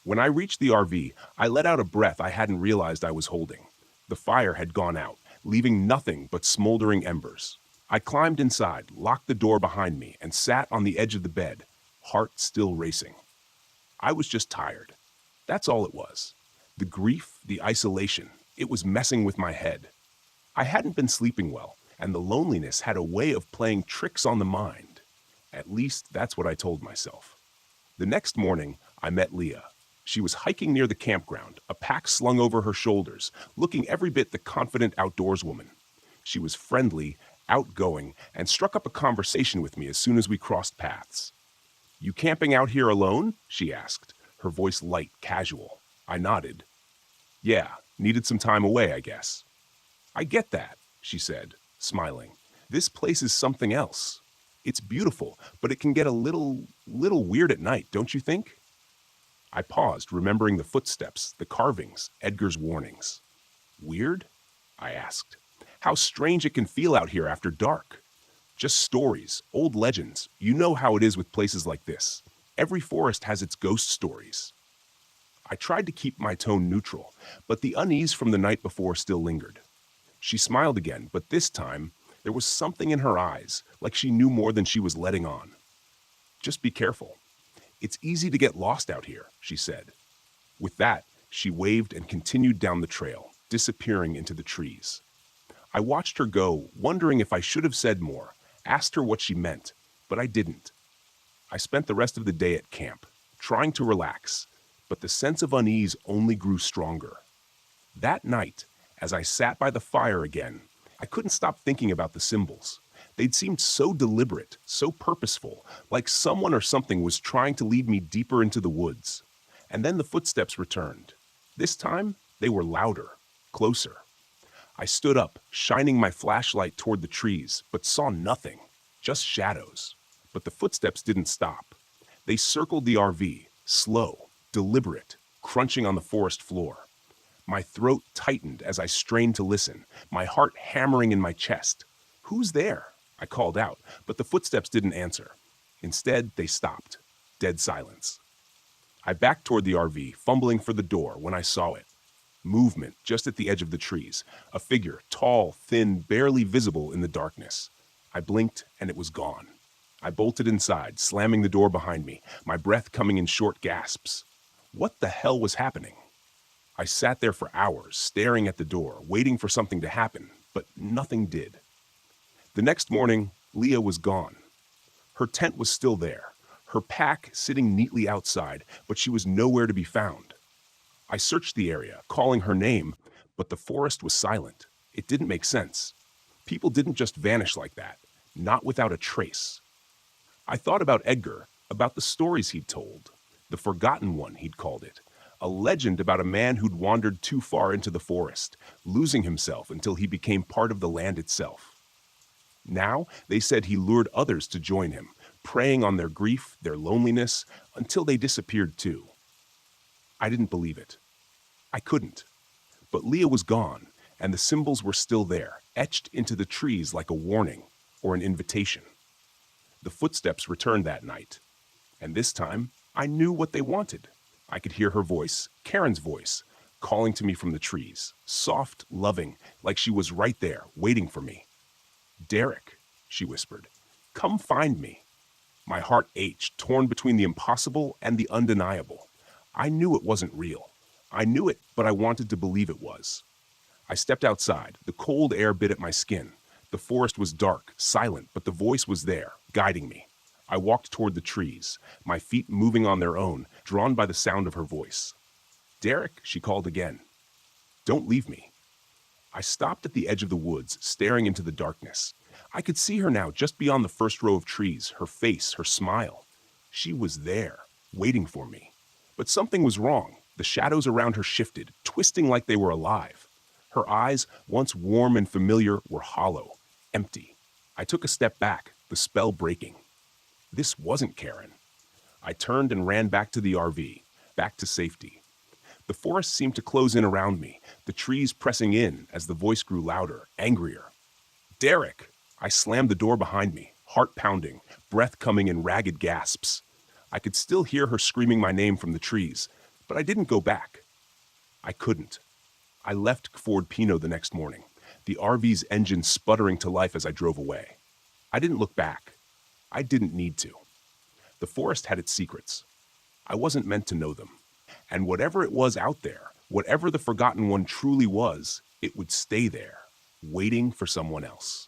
When I reached the RV, I let out a breath I hadn't realized I was holding. The fire had gone out, leaving nothing but smoldering embers. I climbed inside, locked the door behind me, and sat on the edge of the bed, heart still racing. I was just tired. That's all it was. The grief, the isolation, it was messing with my head. I hadn't been sleeping well, and the loneliness had a way of playing tricks on the mind. At least that's what I told myself. The next morning, I met Leah. She was hiking near the campground, a pack slung over her shoulders, looking every bit the confident outdoorswoman. She was friendly, outgoing, and struck up a conversation with me as soon as we crossed paths. "You camping out here alone?" she asked, her voice light, casual. I nodded. "Yeah, Needed some time away, I guess. I get that, she said, smiling. This place is something else. It's beautiful, but it can get a little weird at night, don't you think? I paused, remembering the footsteps, the carvings, Edgar's warnings. Weird? I asked. How strange it can feel out here after dark. Just stories, old legends. You know how it is with places like this. Every forest has its ghost stories. I tried to keep my tone neutral, but the unease from the night before still lingered. She smiled again, but this time, there was something in her eyes, like she knew more than she was letting on. Just be careful. It's easy to get lost out here, she said. With that, she waved and continued down the trail, disappearing into the trees. I watched her go, wondering if I should have said more, asked her what she meant, but I didn't. I spent the rest of the day at camp, trying to relax, but the sense of unease only grew stronger. That night, as I sat by the fire again, I couldn't stop thinking about the symbols. They'd seemed so deliberate, so purposeful, like someone or something was trying to lead me deeper into the woods. And then the footsteps returned. This time, they were louder, closer. I stood up, shining my flashlight toward the trees, but saw nothing, just shadows. But the footsteps didn't stop. They circled the RV, slow, deliberate, crunching on the forest floor. My throat tightened as I strained to listen, my heart hammering in my chest. "Who's there?" I called out, but the footsteps didn't answer. Instead, they stopped. Dead silence. I backed toward the RV, fumbling for the door when I saw it. Movement just at the edge of the trees. A figure, tall, thin, barely visible in the darkness. I blinked, and it was gone. I bolted inside, slamming the door behind me, my breath coming in short gasps. What the hell was happening? I sat there for hours, staring at the door, waiting for something to happen, but nothing did. The next morning, Leah was gone. Her tent was still there, her pack sitting neatly outside, but she was nowhere to be found. I searched the area, calling her name, but the forest was silent. It didn't make sense. People didn't just vanish like that, not without a trace. I thought about Edgar, about the stories he'd told, the forgotten one, he'd called it, a legend about a man who'd wandered too far into the forest, losing himself until he became part of the land itself. Now, they said he lured others to join him, preying on their grief, their loneliness, until they disappeared too. I didn't believe it. I couldn't. But Leah was gone, and the symbols were still there, etched into the trees like a warning or an invitation. The footsteps returned that night, and this time I knew what they wanted. I could hear her voice, Karen's voice, calling to me from the trees, soft, loving, like she was right there, waiting for me. "Derek," she whispered, "come find me." My heart ached, torn between the impossible and the undeniable. I knew it wasn't real. I knew it, but I wanted to believe it was. I stepped outside. The cold air bit at my skin. The forest was dark, silent, but the voice was there, guiding me. I walked toward the trees, my feet moving on their own, drawn by the sound of her voice. "Derek," she called again. "Don't leave me." I stopped at the edge of the woods, staring into the darkness. I could see her now just beyond the first row of trees, her face, her smile. She was there, waiting for me. But something was wrong. The shadows around her shifted, twisting like they were alive. Her eyes, once warm and familiar, were hollow, empty. I took a step back, the spell breaking. This wasn't Karen. I turned and ran back to the RV, back to safety. The forest seemed to close in around me, the trees pressing in as the voice grew louder, angrier. "Derek!" I slammed the door behind me, heart pounding, breath coming in ragged gasps. I could still hear her screaming my name from the trees, but I didn't go back. I couldn't. I left Ford Pinot the next morning, the RV's engine sputtering to life as I drove away. I didn't look back. I didn't need to. The forest had its secrets. I wasn't meant to know them. And whatever it was out there, whatever the forgotten one truly was, it would stay there, waiting for someone else.